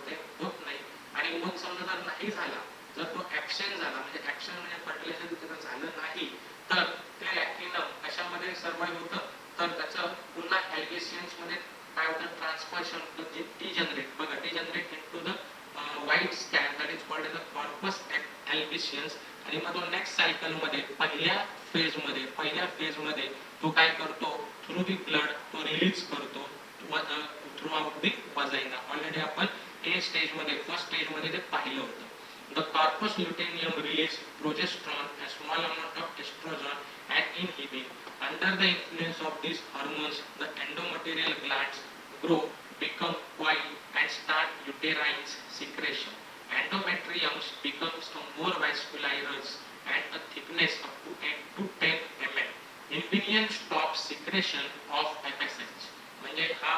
होत नाही. आणि मग समजा जर नाही झाला जर तो ॲब्सेंट झाला म्हणजे ॲब्सेंट म्हणजे फर्टिलायझेशन त्याचं झालं नाही तर ते लॅक्टिनम कशामध्ये सर्वाइव्ह होतं तर त्याचं पुन्हा ॲल्बिसियन्स मध्ये काय होतं ट्रान्सफॉर्मेशन होतं जे डिजनरेट बघा degenerate into the white scan that is called as a corpus albicans. आणि मग तो नेक्स्ट सायकल मध्ये पहिल्या फेज मध्ये तो काय करतो थ्रू दी ब्लड तो रिलीज करतो through out the vagina. Already आपण ए स्टेज मध्ये फर्स्ट स्टेज मध्ये ते पाहिलं होतं. The corpus luteum release progesterone, a small amount of estrogen, and inhibin. Under the influence of these hormones, the endometrial glands grow, become coiled, and start uterine secretion. Endometrium becomes more vascularized and a thickness up to 8 to 10 mm. Inhibin stops secretion of FSH. म्हणजे हा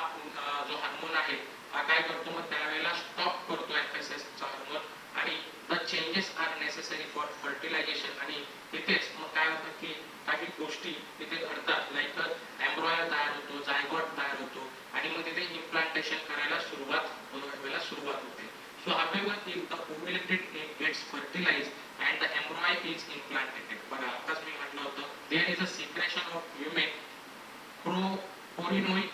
जो hormone आहे हा काय करतो मग त्यावेळेला stop करतो FSH चा हार्मोन. आणि the changes are necessary for fertilization. आणि तिथेच मग काय होतं की काही गोष्टी तिथे घडतात लाईक एम्ब्रॉयो तयार होतो जायगॉट तयार होतो आणि मग तिथे इम्प्लांटेशन करायला सुरुवात होते. सो हमें However, if the ovulated egg gets fertilized and the embryo is implanted, बघा आताच मी म्हटलं होतं, there is a secretion of human chorinoic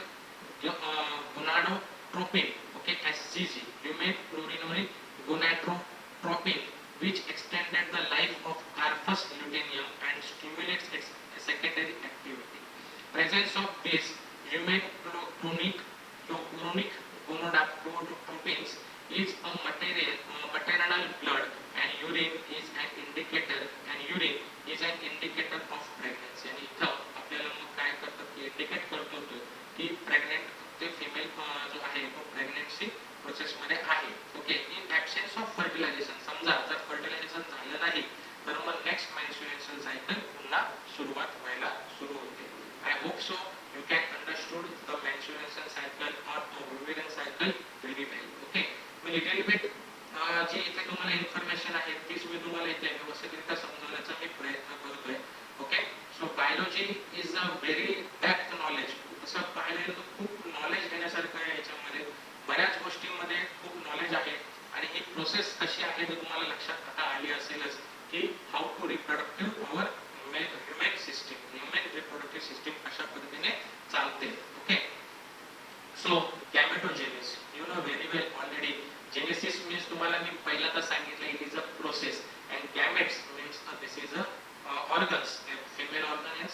gonadotropin, okay, HCG, human chorinoic gonadotropin, which extended the life of Carpus luteum and stimulates its secondary activity. Presence of this human chronic gonadotropins is a maternal blood, and urine is an indicator of pregnancy. आणि इथं आपल्याला मग काय करतात की indicate करतो की pregnant ते फिमेल जो आहे तो प्रेग्नेंसी प्रोसेस मध्ये आहे. Okay, in absence of fertilisation, समजा जर फर्टिलायझेशन झालं नाही तर मग नेक्स्ट मेन्स्ट्रुएशन सायकल पुन्हा सुरुवात व्हायला सुरू होते. I hope so you can understood the menstruation cycle or ovulation cycle very well. Okay, मी लिटल बिट जी इथे तुम्हाला इन्फॉर्मेशन आहे तीच मी तुम्हाला इथे व्यवस्थितरित्या समजवण्याचा मी प्रयत्न करतोय. Okay, so biology is a very depth knowledge. असं पाहायला गेलं तर खूप नॉलेज घेण्यासारखं आहे याच्यामध्ये, बऱ्याच गोष्टींमध्ये खूप नॉलेज आहे. आणि ही प्रोसेस कशी आहे ते तुम्हाला लक्षात आता आली असेलच की how to reproductive our human system, human reproductive system अशा पद्धतीने चालते. Okay, so gametogenesis, you know very well already. Genesis means तुम्हाला मी पहिल्यांदा सांगितलं it is a process, and gametes means this is a organs, female organ and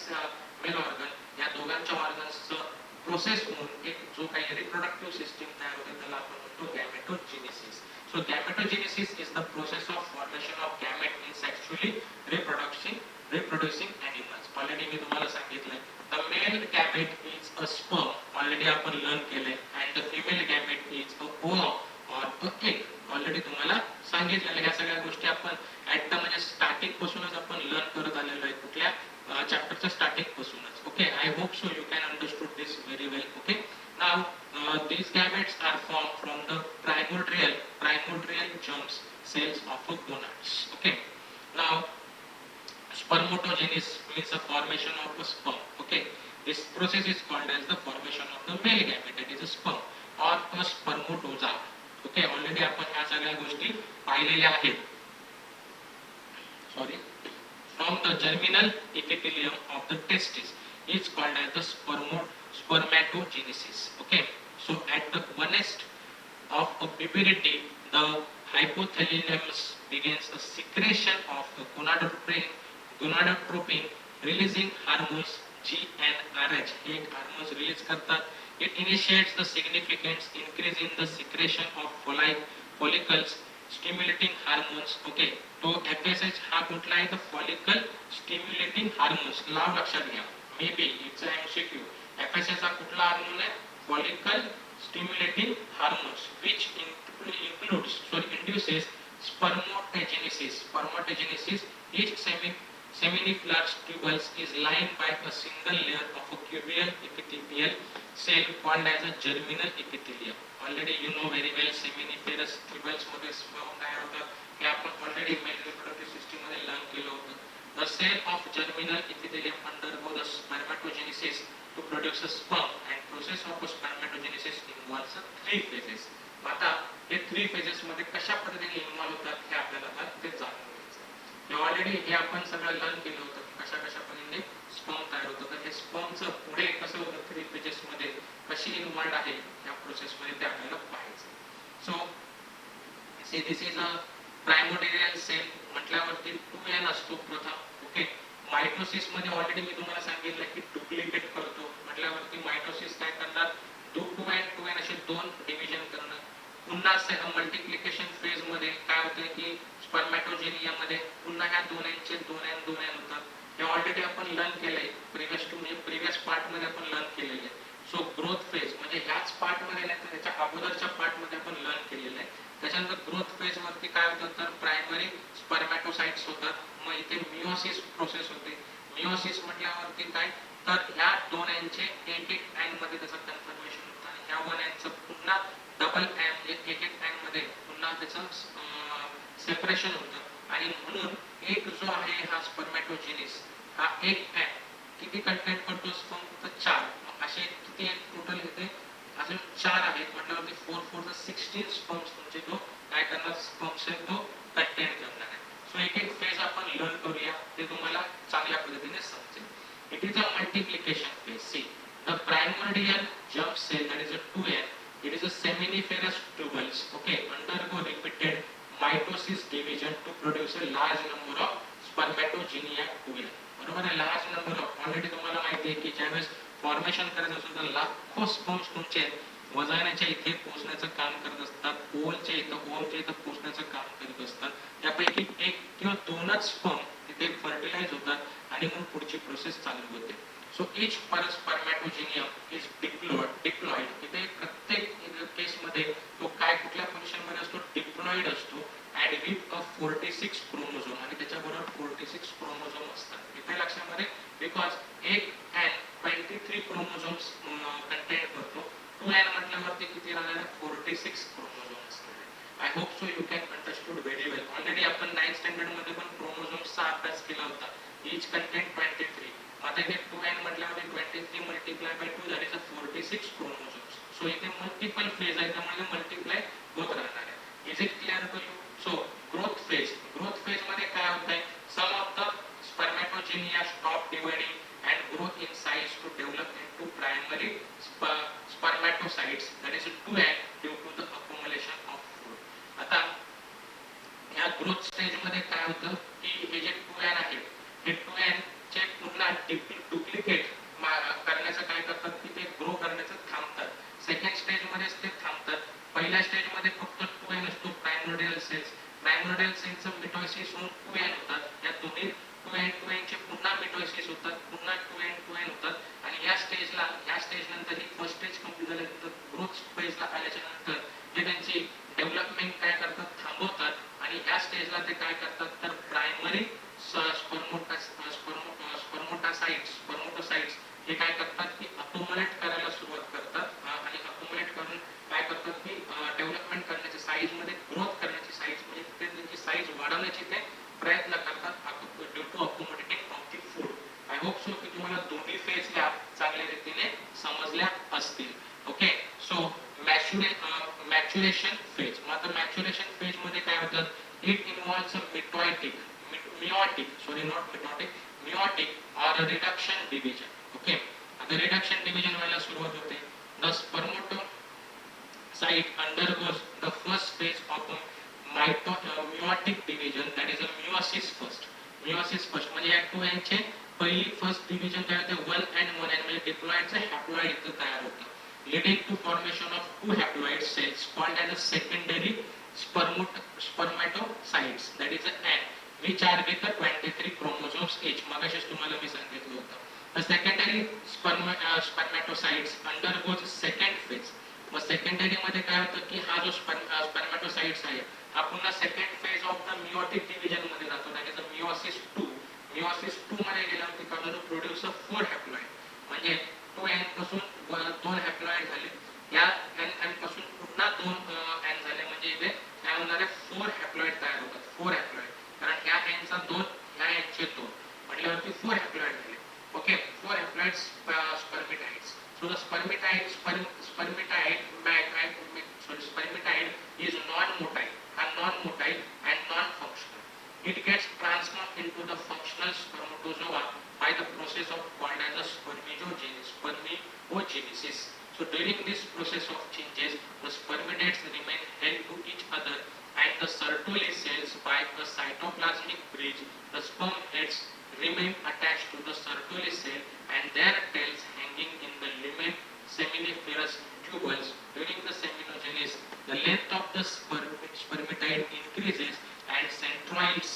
male organ, या दोघांच्या ऑर्गन्सचं process होऊन एक जो काही रिप्रोडक्टिव्ह सिस्टीम तयार होते त्याला आपण म्हणतो gametogenesis. So gametogenesis is the process of formation of gamete in sexually reproducing animals. Already मी तुम्हाला सांगितलंय the male gamete is a sperm, already आपण लर्न केलंय, and the female gamete is a ovum or a egg, already तुम्हाला सांगितलेलं. ह्या सगळ्या गोष्टी आपण ऍट द म्हणजे स्टार्टिंग पासूनच आपण लर्न करत आलेलो आहे, कुठल्या चॅप्टरच्या स्टार्टिंग पासूनच. Okay, I hope so you can understood this very well. Okay, now these gametes are formed from the primordial germ cells of a gonads. Okay, now spermatogenesis means the formation of a sperm. Okay, this process is called as the formation of the male gamete, that is a sperm or a spermatozoa. Okay, already आपण ह्या सगळ्या गोष्टी पाहिलेल्या आहेत. Sorry, from the germinal epithelium of the testis is called as the spermatogenesis. Okay, so at the onest of a puberty, the hypothalamus begins the secretion of the gonadotropin releasing hormones G and RH. हे hormones release करतात. It initiates the significant increase in the secretion of follicles stimulating hormones. Okay, तो FSH हा कुठला आहे तर follicle stimulating hormones. नाव लक्षात घ्या, may be it's a MCQ. FSH हा कुठला हार्मोन आहे? follicle stimulating hormones which induces spermatogenesis. Each seminiferous tubule is lined by a single layer of a cubial epithelial cell called as a germinal epithelium. Already you know very well seminiferous tubules मध्ये sperm तयार होतात, हे आपण already male reproductive system मध्ये learn केलं होतं. The cell of germinal epithelium undergo the spermatogenesis to produce a sperm, and process of spermatogenesis involves 3 phases. आता हे 3 phases मध्ये कशा पद्धतीने इन्व्हॉल्व होतात हे आपल्याला आता ते जाणून घ्यायचं. हे ऑलरेडी हे आपण सगळं लर्न केलं होतं कशा पद्धतीने स्पर्म तयार होतं. तर हे स्पर्मचं पुढे कसं होतं 3 phases मध्ये कशी इन्व्हॉल्व आहे या प्रोसेस मध्ये ते आपल्याला पाहायचं. So see this is a primordial cell म्हटल्यावरती 2n असतो प्रथम. ओके, मायटोसिस मध्ये ऑलरेडी मी तुम्हाला सांगितलं की डुप्लिकेट करतो म्हटल्यावरती मायटोसिस काय करणार 2n असे 2 डिव्हिजन करणार. पुन्हा मल्टिप्लिकेशन फेज मध्ये काय होतं की स्पर्मॅटोजेनिया मध्ये पुन्हा ह्या 2n होतात. हे ऑलरेडी आपण लर्न केलंय प्रिव्हियस पार्ट मध्ये आपण लर्न केलेलं आहे. सो ग्रोथ फेज म्हणजे ह्याच पार्ट मध्ये नाही तर त्याच्या अगोदरच्या पार्ट मध्ये आपण लर्न केलेलं आहे. त्याच्यानंतर ग्रोथ फेज वरती काय होतं तर प्रायमरी स्पर्मॅटोसाइट्स होतात. मग इथे मियोसिस प्रोसेस होते. मियोसिस म्हटल्यावरती काय तर ह्या 2n चे एक n मध्ये त्याचं कन्फर्मेशन होतं आणि ह्या 1n चं पुन्हा डबल n म्हणजे एक n मध्ये पुन्हा त्याचं सेपरेशन होतं. आणि म्हणून एक जो आहे हा स्पर्मॅटोजेनिस हा एक n किती कंटेंट करतो स्पर्म तर 4. असे किती टोटल येते अजून 4 आहेत म्हटल्यावरती 4 4 16 स्पर्म्स तुमचे तो काय करणार स्पर्म्स आहे तो कंटेन करणार आहे. सो एक एक फेज आपण लर्न करूया, ते तुम्हाला चांगल्या पद्धतीने समजेल. It is a multiplication phase. See the primordial जंप cell that is a 2N, it is a seminiferous tubules, okay, undergo repeated mitosis division to produce a large number of spermatogenia 2N. बरोबर आहे. Large number of, already तुम्हाला माहिती आहे की ज्यावेळेस formation करायचं असेल तर लाखो स्पर्म्स तुमचे वजाण्याच्या इथे पोहोचण्याचं काम करत असतात, ओव्हलच्या इथं पोहोचण्याचं काम करत असतात. त्यापैकी एक किंवा दोनच स्पर्म तिथे फर्टिलाइज होतात आणि मग पुढची प्रोसेस चालू होते. So each spermatogonium is diploid. इथे प्रत्येक केसमध्ये तो काय कुठल्या पोझिशनमध्ये असतो, डिप्लॉइड असतो अँड विथ अ 46 क्रोमोझोम, आणि त्याच्याबरोबर 46 क्रोमोझोम असतात. इथे लक्षामध्ये, बिकॉज एक एन 23 क्रोमोझोम्स कंटेन करतो, 2N म्हटल्यावरती किती राहणार आहे, 46 क्रोमोझोम असणार आहे. I hope so you can understood very well. Already आपण 9th स्टँडर्ड मध्ये पण क्रोमोझोम्सचा अभ्यास केला होता. इच कंटेन 23. आता इथे 2N म्हटल्यामध्ये 23 मल्टिप्लाय बाय 2 झाले तर 46 क्रोमोझोम्स. सो इथे मल्टिपल फेज आहे, त्यामुळे मल्टिप्लाय होत राहणार आहे. Is it clear to you? So growth phase, growth phase मध्ये काय होत आहे, some of the spermatogenia stop dividing and grow in size to develop into primary spermatocytes, that is 2N, due to the accumulation of food. आता या growth stage मध्ये काय होतं की हे जे 2N आहे, हे 2N चे पुन्हा डुप्लिकेट करण्याचं काय करतात की ते ग्रो करण्याचं थांबतात. सेकंड स्टेज मध्येच ते थांबतात. पहिल्या स्टेज मध्ये फक्त 2N असतो, प्रायमोर्डियल सेल्स. प्रायमोर्डियल सेल्सचं मिटोसिस होऊन 2N होतात. या दोन्ही 2N चे पुन्हा मिटोसिस होतात, पुन्हा 2N होतात, आणि या स्टेज नंतर ही फर्स्ट स्टेज कंप्लीट झाल्यानंतर ग्रोथ फेजला आल्याच्या नंतर जे त्यांची डेव्हलपमेंट काय करतात, थांबवतात, आणि या स्टेजला ते काय करतात तर प्रायमरी स्पर्मोटोसाइट्स हे काय करतात की अक्युमुलेट करायला सुरुवात करतात, आणि अक्युमुलेट करून काय करतात की डेव्हलपमेंट करण्याची साईज मध्ये, ग्रोथ करण्याची साईज म्हणजे त्यांची साईज वाढवण्याची ते प्रयत्न करतात due to accumulating of the food. I hope so की तुम्हाला दोन्ही फेज या चांगल्या रीतीने समजल्या असतील. Okay, so maturation phase. मग आता मॅच्युरेशन फेज मध्ये काय होतं, इट इन्व्हॉल्व्स अ मियोटिक और रिडक्शन डिव्हिजन. ओके, आता रिडक्शन डिव्हिजन व्हायला सुरुवात होते. The spermatocyte undergoes the first stage of meiotic division, that is a meiosis first. meiosis first म्हणजे या 2N चे पहिली फर्स्ट डिव्हिजन काय होते, 1N म्हणजे डिप्लॉइडचे हॅप्लॉइड इथे तयार होतं, leading to formation of two haploid cells called as a secondary spermatocytes, that is a N, which are with the 23 chromosomes each. मगाशीच तुम्हाला मी सांगितलं होतं. The secondary spermatocytes undergoes second phase. मग सेकंडरी मध्ये काय होतं की हा जो स्पर्मॅटोसाइट्स आहे हा पुन्हा second phase of the meiotic division मध्ये जातो, दॅट इज मियोसिस 2. मियोसिस 2 मध्ये गेल्यावरती काय होतं, प्रोड्यूस अ 4 हॅप्लॉइड, म्हणजे 2N पासून 2 हॅप्लॉइड झाले, या N पासून पुन्हा 2N झाले, म्हणजे इथे काय होणार आहे, 4 हॅप्लॉइड तयार होतात. 4 हॅप्लॉइड, कारण ह्या N चा 2, ह्या N चे 2 म्हटल्यावरती 4 हॅप्लॉइड झाले. Okay, 4 haploid spermatids. So the spermitide is non-motile and non-functional. It gets transformed into the functional spermatozoa by the process of called as a spermiogenesis. So during this process of changes, the spermatids remain held to each other and the Sertoli cells by a cytoplasmic bridge. The sperm heads remain attached to the Sertoli cell and their tails hanging in the lumen seminiferous tubules. During the seminogenesis, the length of the spermatide increases and centroids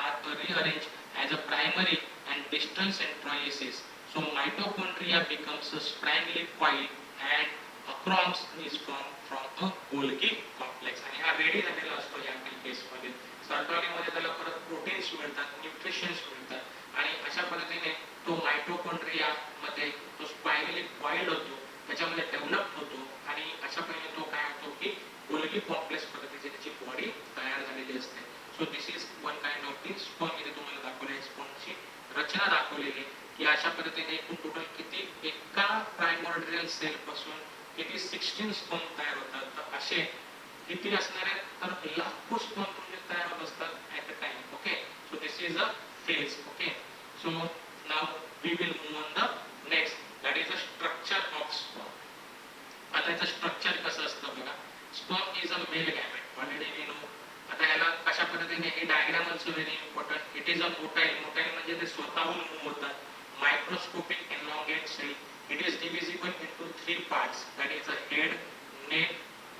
are rearranged as a primary and distal centroids. So mitochondria becomes a spirally coil and acroms is formed from a Golgi complex. आणि हा ready झालेला असतो या केसमध्ये. Sertoli मध्ये त्याला परत proteins मिळतात, न्यूट्रिशन्स मिळतात, आणि अशा पद्धतीने तो मायटोकॉन्ड्रिया मध्ये तो स्पायरली कॉइल्ड होतो, त्याच्यामध्ये डेव्हलप होतो, आणि अशा पद्धतीने तो काय होतो की गोल्गी कॉम्प्लेक्स पद्धतीची त्याची बॉडी तयार झालेली असते. So this is one kind of the sperm. इथे तुम्हाला दाखवले आहे स्पर्मची रचना दाखवलेली की अशा पद्धतीने एकूण टोटल किती एका प्रायमोर्डियल सेल पासून किती 16 स्पर्म तयार होतात. तर असे किती असणार आहेत तर लाखो स्पर्म तुमचे तयार होत असतात at a time. Okay, so this is a phase. Okay, so now we will move on the next, that is the structure of sperm. आता याचं स्ट्रक्चर कसं असतं बघा. Sperm is a male gamete, already we know. आता याला कशा पद्धतीने, हे diagram also very important. It is a motile. Motile म्हणजे ते स्वतःहून मूव्ह होतात. Microscopic elongate cell. It is divisible into 3 parts, that is a head, neck,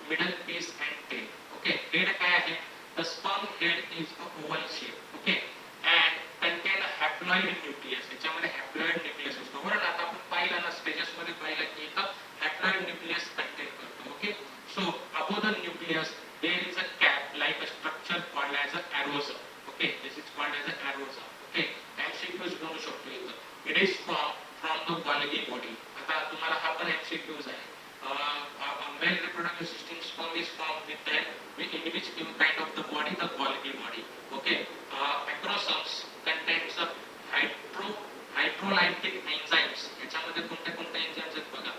middle piece and tail. Okay, head काय आहे, the sperm head is a oval shape. Okay, and contain haploid nucleus. याच्यामध्ये haploid nucleus असतो. बरोबर, आता आपण पाहिलं ना stages मध्ये पाहिलं की इथं haploid nucleus contain करतो. Okay, so above the nucleus there is a cap like a structure called as a aerosol. Okay, this is called as a aerosol. Okay, MCQs बनवू शकतो इथं. It is formed from the Golgi body. आता तुम्हाला हा पण MCQs आहे. Male reproductive system sperm is formed with that in which kind of the body, the Golgi body. Okay, macrosomes contains the hydrolytic enzymes. याच्यामध्ये कोणते कोणते enzymes आहेत बघा.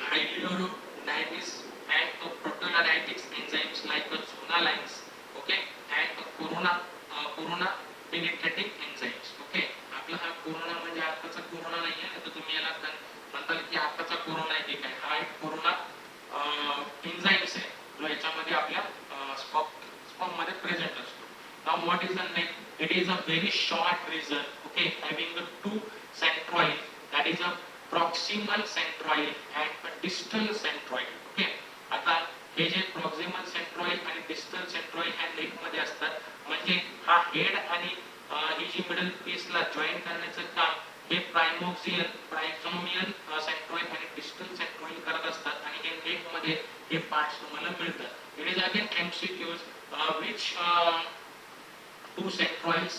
hydrolysis and the proteolytic enzymes like the zonulins. Okay, and the corona penetrating enzymes. Okay, आपला हा corona म्हणजे आताचा corona नाही आहे, तर तुम्ही याला म्हणताल की आताचा कोरोना आहे काय, हा एक कोरोना एन्झाइम्स आहे जो याच्यामध्ये आपल्या स्पर्म मध्ये प्रेझेंट असतो. Now what is the next? It is a very short region. Okay, having the two centroid, that is a proximal centroid and a distal centroid. Okay, आता हे जे proximal centroid आणि distal centroid ह्या neck मध्ये असतात, म्हणजे हा head आणि ही जी मिडल पीस ला जॉईन करण्याचं काम हे प्राइमोक्सियल centroid आणि distal centroid करत असतात, आणि हे नेक मध्ये हे पार्ट्स तुम्हाला मिळतात. It is again MCQs, which two centroids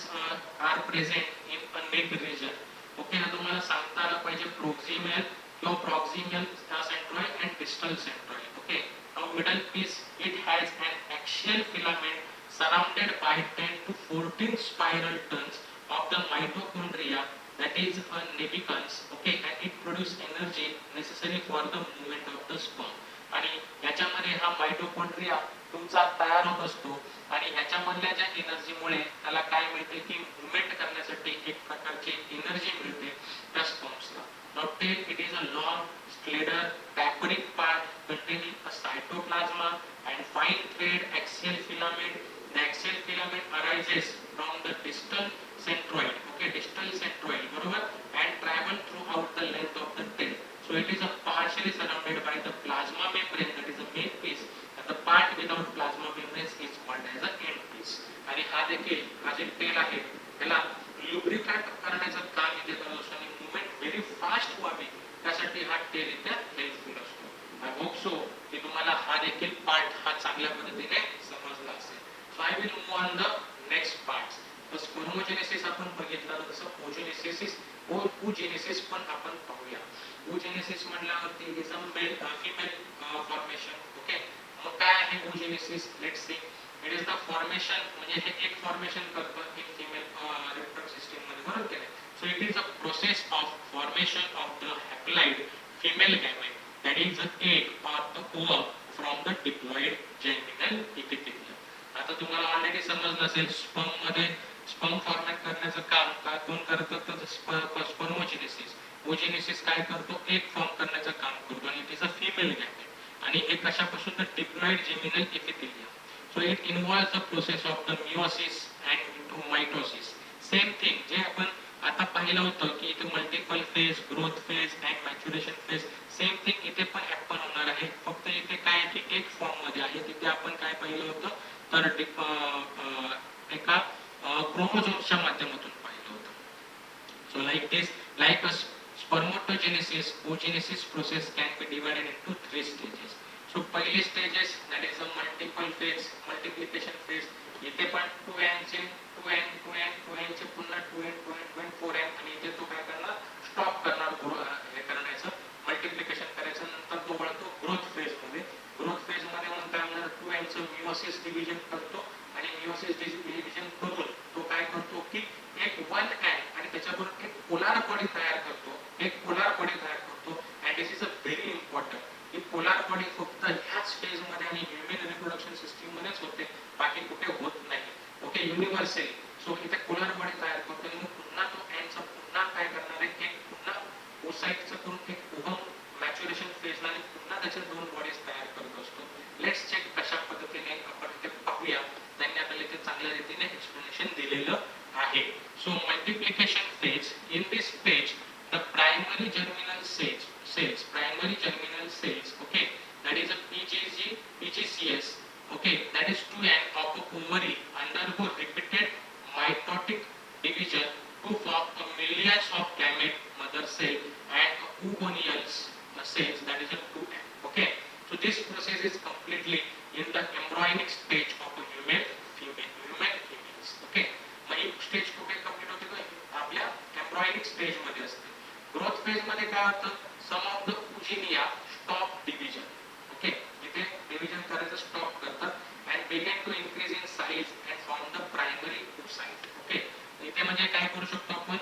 are present in a neck region. Okay, ना तुम्हाला सांगता आलं पाहिजे proximal किंवा proximal centroid and distal centroid. Okay, now middle piece it has an axial filament surrounded by 10 to 14 spiral tons of the mitochondria, that is a navicans. Okay, and it produce energy necessary for the movement of the sperm. आणि याच्यामध्ये हा mitochondria तुमचा तयार होत असतो, आणि ह्याच्यामधल्या ज्या एनर्जीमुळे त्याला काय मिळते की मुवमेंट करण्यासाठी एक प्रकारची एनर्जी मिळते त्या स्पर्म्सला. Now tail, it is a long slender tapering part containing a cytoplasma and fine thread axial filament. The axial filament arises from the distal centroid. Okay, distal centroid, बरोबर, and travel throughout the length of the tail. So it is a partially surrounded by the plasma membrane, that is the main piece, and the part without plasma membrane is called as the end piece. आणि हा देखील हा जे tail आहे त्याला lubricate करण्याचं काम इथे करत असतो, आणि मूवमेंट व्हेरी फास्ट व्हावी त्यासाठी हा टेल इथे हेल्पफुल असतो. आय होप सो की तुम्हाला हा देखील पार्ट हा चांगल्या पद्धतीने समजला असेल. So I will move on the next part. तर स्पर्मोजेनेसिस आपण बघितलं, तसं ओजेनेसिस पण आपण पाहूया. ओजेनेसिस म्हटल्यावरती is a male female formation. Okay, मग काय आहे oogenesis? Let's see. It is the formation, म्हणजे हे एक फॉर्मेशन करतं इन फिमेल रिप्रोडक्टिव्ह सिस्टम मध्ये, बरोबर की नाही? So it is a process of formation of the haploid female gamete, that is the egg or the ovum from the diploid germinal epithelium. आता तुम्हाला ऑलरेडी समजलं असेल स्पर्म मध्ये स्पर्म फॉर्मेट करण्याचं काम कोण करतं, तर स्पर्मोजेनेसिस. ओजेनेसिस काय करतो? एग फॉर्म करण्याचं काम करतो, आणि it is a female gamete, आणि हे कशापासून? तर diploid geminal epithelium. So it involves the process of the meiosis and mitosis. Same thing जे आपण आता पाहिलं होतं की इथे multiple phase, growth phase and maturation phase, same thing इथे पण हॅपन होणार आहे. फक्त इथे काय आहे की एक फॉर्म मध्ये आहे. तिथे आपण काय पाहिलं होतं, तर एका क्रोमोझोम्सच्या माध्यमातून पाहिलं होतं. So like this, like a spermatogenesis, oogenesis process can be divided into 3 stages. So पहिली stages, that is a multiple phase, multiplication phase. इथे पण 2n चे 2n 2n 2n चे पुन्हा 2n 2n 2n 4n, आणि इथे तो काय करणार? स्टॉप करणार, हे करण्याचं मल्टिप्लिकेशन करायचं. नंतर तो वळतो ग्रोथ फेज मध्ये. ग्रोथ फेज मध्ये म्हणून काय होणार? 2n चं मियोसिस डिव्हिजन करतो, आणि मियोसिस डिव्हिजन करून तो काय करतो की एक 1n आणि त्याच्याबरोबर एक पोलार बॉडी तयार करतो, एक पोलार बॉडी तयार करतो. And this is a very important. He polar body फक्त ह्याच फेज फेज मध्ये आणि ह्युमन रिप्रोडक्शन सिस्टीम मध्येच होते, बाकी कुठे होत नाही. Okay, universal. सो इथे पोलर बॉडी तयार करतो आणि मग पुन्हा तो एंडचा पुन्हा काय करणार आहे, एक पुन्हा ओसाइटचं करून एक ओव्हम मॅच्युरेशन फेजला आणि पुन्हा त्याच्या दोन बॉडीज तयार करत असतो. लेट्स चेक कशा पद्धतीने आपण इथे पाहूया. त्यांनी आपल्याला इथे चांगल्या रीतीने एक्सप्लेनेशन दिलेलं आहे. So multiplication phase, in this phase the primary germinal cells, okay, that is a PGCS, okay, that is two end of a ovary undergo repeated mitotic division to form a millions of gamete mother cell and oogoneal cells, that is a two end. Okay, so this process is completely in the embryonic stage of a human females. Okay, मग ही stage कुठे complete होते का, आपल्या embryonic stage मध्ये असते. Growth phase मध्ये काय होतं, some of the oogonia stop division. Okay, इथे डिव्हिजन करायचं स्टॉप करतात and begin to increase in size and form the primary oocyte. Okay, इथे म्हणजे काय करू शकतो आपण,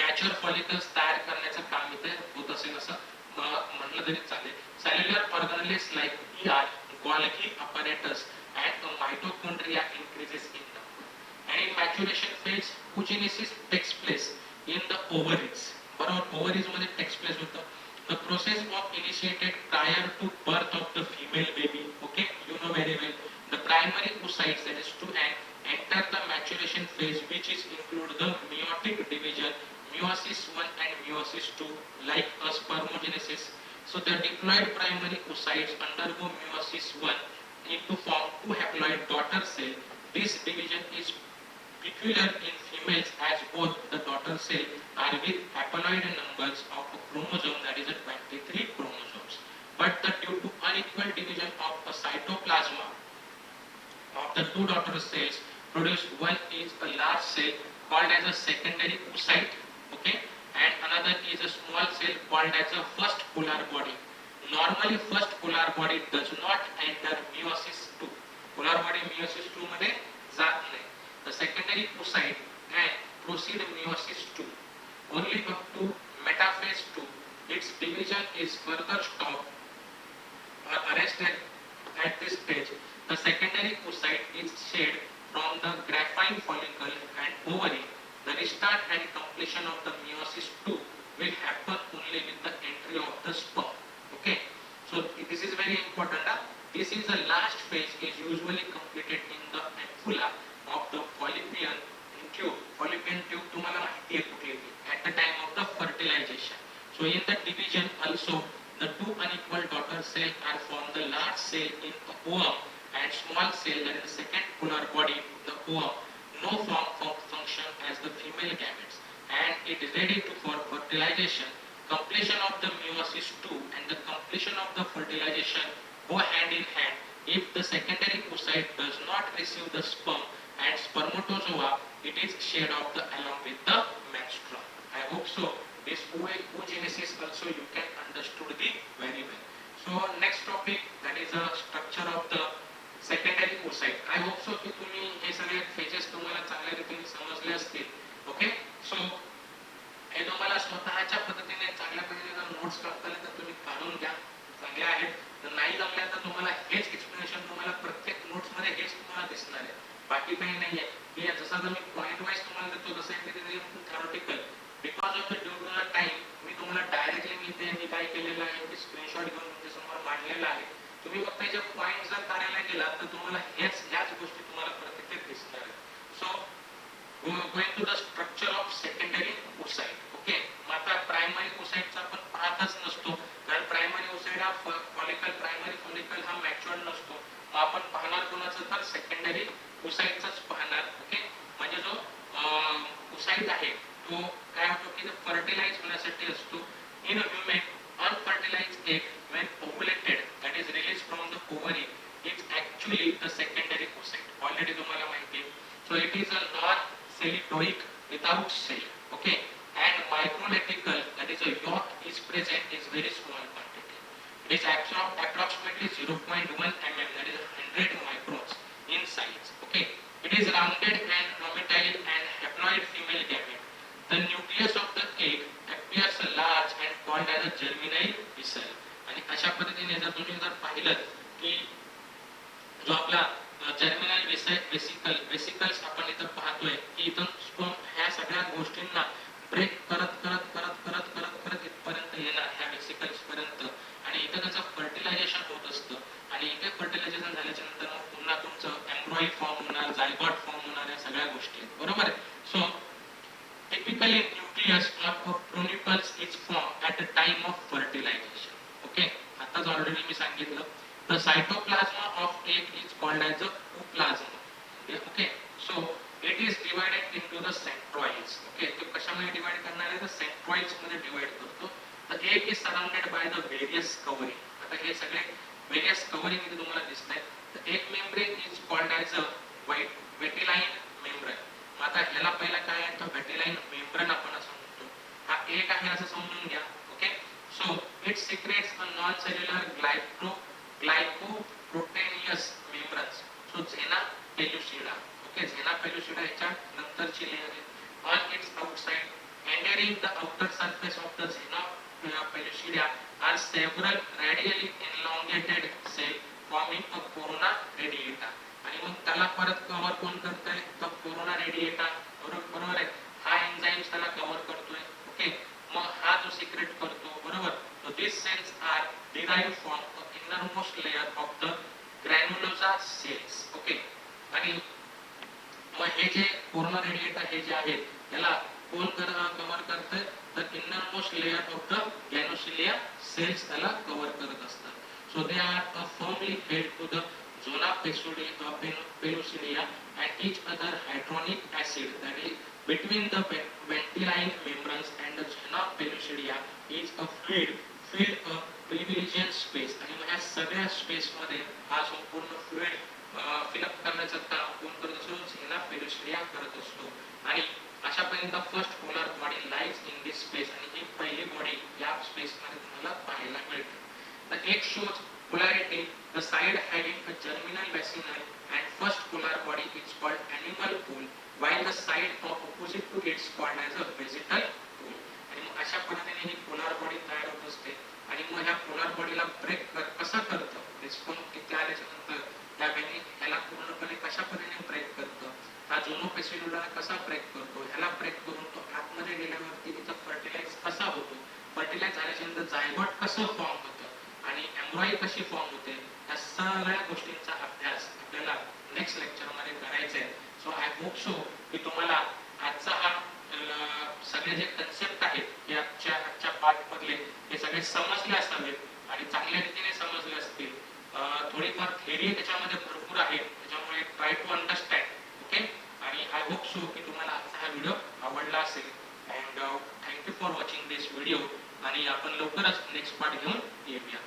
मॅच्युअर फॉलिकल्स तयार करण्याचं काम इथे होत असेल असं म्हटलं तरी चालेल. Cellular organelles like ER, Golgi apparatus and the mitochondria increases in number. And in maturation phase, oogenesis takes place in the ovaries. बरोबर, ovaries मध्ये takes place होतं. The process of initiated prior to birth of the female baby. Okay, you know very well. The primary oocytes, that is two and enter the maturation phase, which is include the meiotic division, meiosis 1 and meiosis 2, like a spermogenesis. So the diploid primary oocytes undergo meiosis 1 to form two haploid daughter cell. This division is peculiar in females as both the daughter cell are with haploid numbers of a chromosome, that is a 23 chromosomes. But due to unequal division of a cytoplasma of the two daughter cells produced, one is a large cell called as a secondary oocyte, okay, and another is a small cell called as a first polar body. Normally first polar body does not enter meiosis 2. Polar body meiosis 2 मध्ये जात नाही. The secondary oocyte and proceed meiosis 2 only up to metaphase 2. Its division is further stopped or arrested at this stage. The secondary oocyte is shed from the graphene follicle and ovary. The restart and completion of the meiosis 2 will happen only with the entry of the sperm. Okay, so this is very important. This is the last phase is usually completed in the ampulla of the fallopian tube. Fallopian tube तुम्हाला माहिती आहे कुठली, at the time of the fertilization. So in the division also the two unequal daughter cells are formed. The large cell in the ovum and small cell, that is the second polar body, the ovum, no form function as the female gametes and it is ready for fertilization. Completion of the meiosis 2 and the completion of the fertilization go hand in hand. If the secondary oocyte does not receive the sperm and spermatozoa, it is shed off along with the menstruum. I hope so. This oogenesis also you can understood the very well. So next topic, that is the structure of the secondary oocyte. I hope so की तुम्ही हे सगळे phases तुम्हाला चांगल्या रीतीने समजले असतील. Okay, so हे तुम्हाला स्वतःच्या पद्धतीने चांगल्या पद्धतीने नोट्स काढता आले तर तुम्ही काढून घ्या, चांगले आहेत. तर नाही जमल्या तर तुम्हाला हेच एक्सप्लेनेशन तुम्हाला प्रत्येक नोट्स मध्ये हेच तुम्हाला दिसणार आहे, बाकी काही नाही आहे. की जसं जर मी पॉईंट वाईज तुम्हाला देतो तसं theoretical because of the due to the time मी तुम्हाला डायरेक्टली मी ते मी काय केलेलं आहे ते स्क्रीनशॉट घेऊन तुमच्या समोर मांडलेलं आहे. तुम्ही फक्त याचे पॉईंट जर करायला गेला तर तुम्हाला ह्याच गोष्टी तुम्हाला प्रत्यक्षात दिसणार आहेत. So going to the structure of secondary oocyte. Okay, मग आता प्रायमरी oocyteचा आपण पाहतच नसतो कारण प्रायमरी oocyte हा फॉलिकल प्रायमरी फॉलिकल हा मॅच्युअर्ड नसतो. मग आपण पाहणार कोणाचं तर सेकंडरी oocyteचाच पाहणार. ओके, म्हणजे जो oocyte आहे तो काय होतो की फर्टिलाइज होण्यासाठी असतो. In human unfertilized egg when ovulated, that is released from the ovary, is actually the secondary oocyte. Already तुम्हाला माहिती आहे. So it is a non-celluloid without cell. Okay, and microlenticle, that is a yolk is present, is very small quantity. It is absorbed approximately 0.1 mm, that is 100 microns in size. Okay, it is rounded and nomitile and haploid female gamete. The nucleus of the egg appears large and called as a germinal vessel. आणि अशा पद्धतीने जर तुम्ही जर पाहिलं की जो आपला जर्मिनल वेसिकल्स आपण इथं पाहतोय की इथं स्पर्म ह्या सगळ्या गोष्टींना ब्रेक करत करत करत करत करत करत इथपर्यंत येणार ह्या वेसिकल्स पर्यंत आणि इथं त्याचं फर्टिलायझेशन होत असतं आणि इथे फर्टिलायझेशन झाल्याच्या नंतर मग पुन्हा तुमचं एम्ब्रॉइड फॉर्म होणार जायगॉट फॉर्म होणार या सगळ्या गोष्टी आहेत बरोबर आहे. So typically nucleus of a pruniculus is formed at the time of fertilization. Okay, आताच ऑलरेडी मी सांगितलं. The cytoplasm of egg is called as a ooplasm. Okay, so it is divided into the centroids. Okay, तो कशामध्ये divide करणार आहे तर centroids मध्ये divide करतो. The egg is surrounded by the various covering. आता हे सगळे various covering इथे तुम्हाला दिसत आहेत. The egg membrane is called as a white vitelline membrane. आता ह्याला पहिला काय आहे तर व्हेटिलाइन मेम्ब्रेन आपण असं म्हणतो. हा एक आहे असं समजून घ्या. Okay, so it secretes a non cellular glycoproteinaceous membranes. So zona pellucida. Okay, zona pellucida ह्याच्या नंतरची लेयर आहे. On its outside adhering the outer surface of the zona pellucida are several radially elongated cell forming a corona radiata. आणि मग त्याला परत cover कोण करतंय तर कोरोना रेडिएटा बरोबर आहे. हा एन्झाइम्स त्याला कव्हर करतोय. ओके, मग हा जो सिक्रेट करतो बरोबर. So this cells are derived from the innermost layer of the granulosa cells. Okay, आणि मग हे जे कोरोना रेडिएटा हे जे आहेत याला कोण कव्हर करतंय तर इनरमोस्ट लेयर ऑफ द गॅनोसिलिया सेल्स त्याला कव्हर करत असतात. So they are firmly held to the zona pellucidia and each other hydronic acid that is between the ventiline membranes and the zona pellucidia is a filled a privileged space. आणि ह्या सगळ्या space मध्ये हा संपूर्ण fluid fill up करण्याचं काम कोण करत असतो झेना पेलुसिडिया करत असतो. आणि अशापर्यंत first polar body lies in this space आणि ही पहिली बॉडी या स्पेस मध्ये तुम्हाला पाहायला मिळते. तर एक shows polarity, the side having a germinal vesicle and first polar body is called animal pole, while the side opposite to it is called as a vegetal pole. आणि मग अशा पद्धतीने ही पोलार बॉडी तयार होत असते. आणि मग ह्या पोलार बॉडीला ब्रेक कसा करतं रिस्पॉन्स किती आल्याच्या नंतर त्या वेळी ह्याला पूर्णपणे कशा पद्धतीने ब्रेक करतं हा झोनो पेसिडुला कसा ब्रेक करतो ह्याला ब्रेक करून तो आतमध्ये गेल्यावरती तिथं फर्टिलाइज कसा होतो फर्टिलाइज झाल्याच्या नंतर जायगॉट कसं फॉर्म होतं आणि एम्ब्रॉई कशी फॉर्म होते या सगळ्या गोष्टींचा अभ्यास आपल्याला नेक्स्ट लेक्चर मध्ये करायचा आहे. सो आय होप सो की तुम्हाला आजचा हा सगळे जे कन्सेप्ट आहेत हे आजच्या पार्ट मधले हे सगळे समजले असावेत आणि चांगल्या रीतीने समजले असतील. थोडीफार थेअरी त्याच्यामध्ये भरपूर आहे त्याच्यामुळे ट्राय टू अंडरस्टँड. ओके, आणि आय होप सो की तुम्हाला आजचा हा व्हिडिओ आवडला असेल. And thank you for watching this video आणि आपण लवकरच नेक्स्ट पार्ट घेऊन येऊया.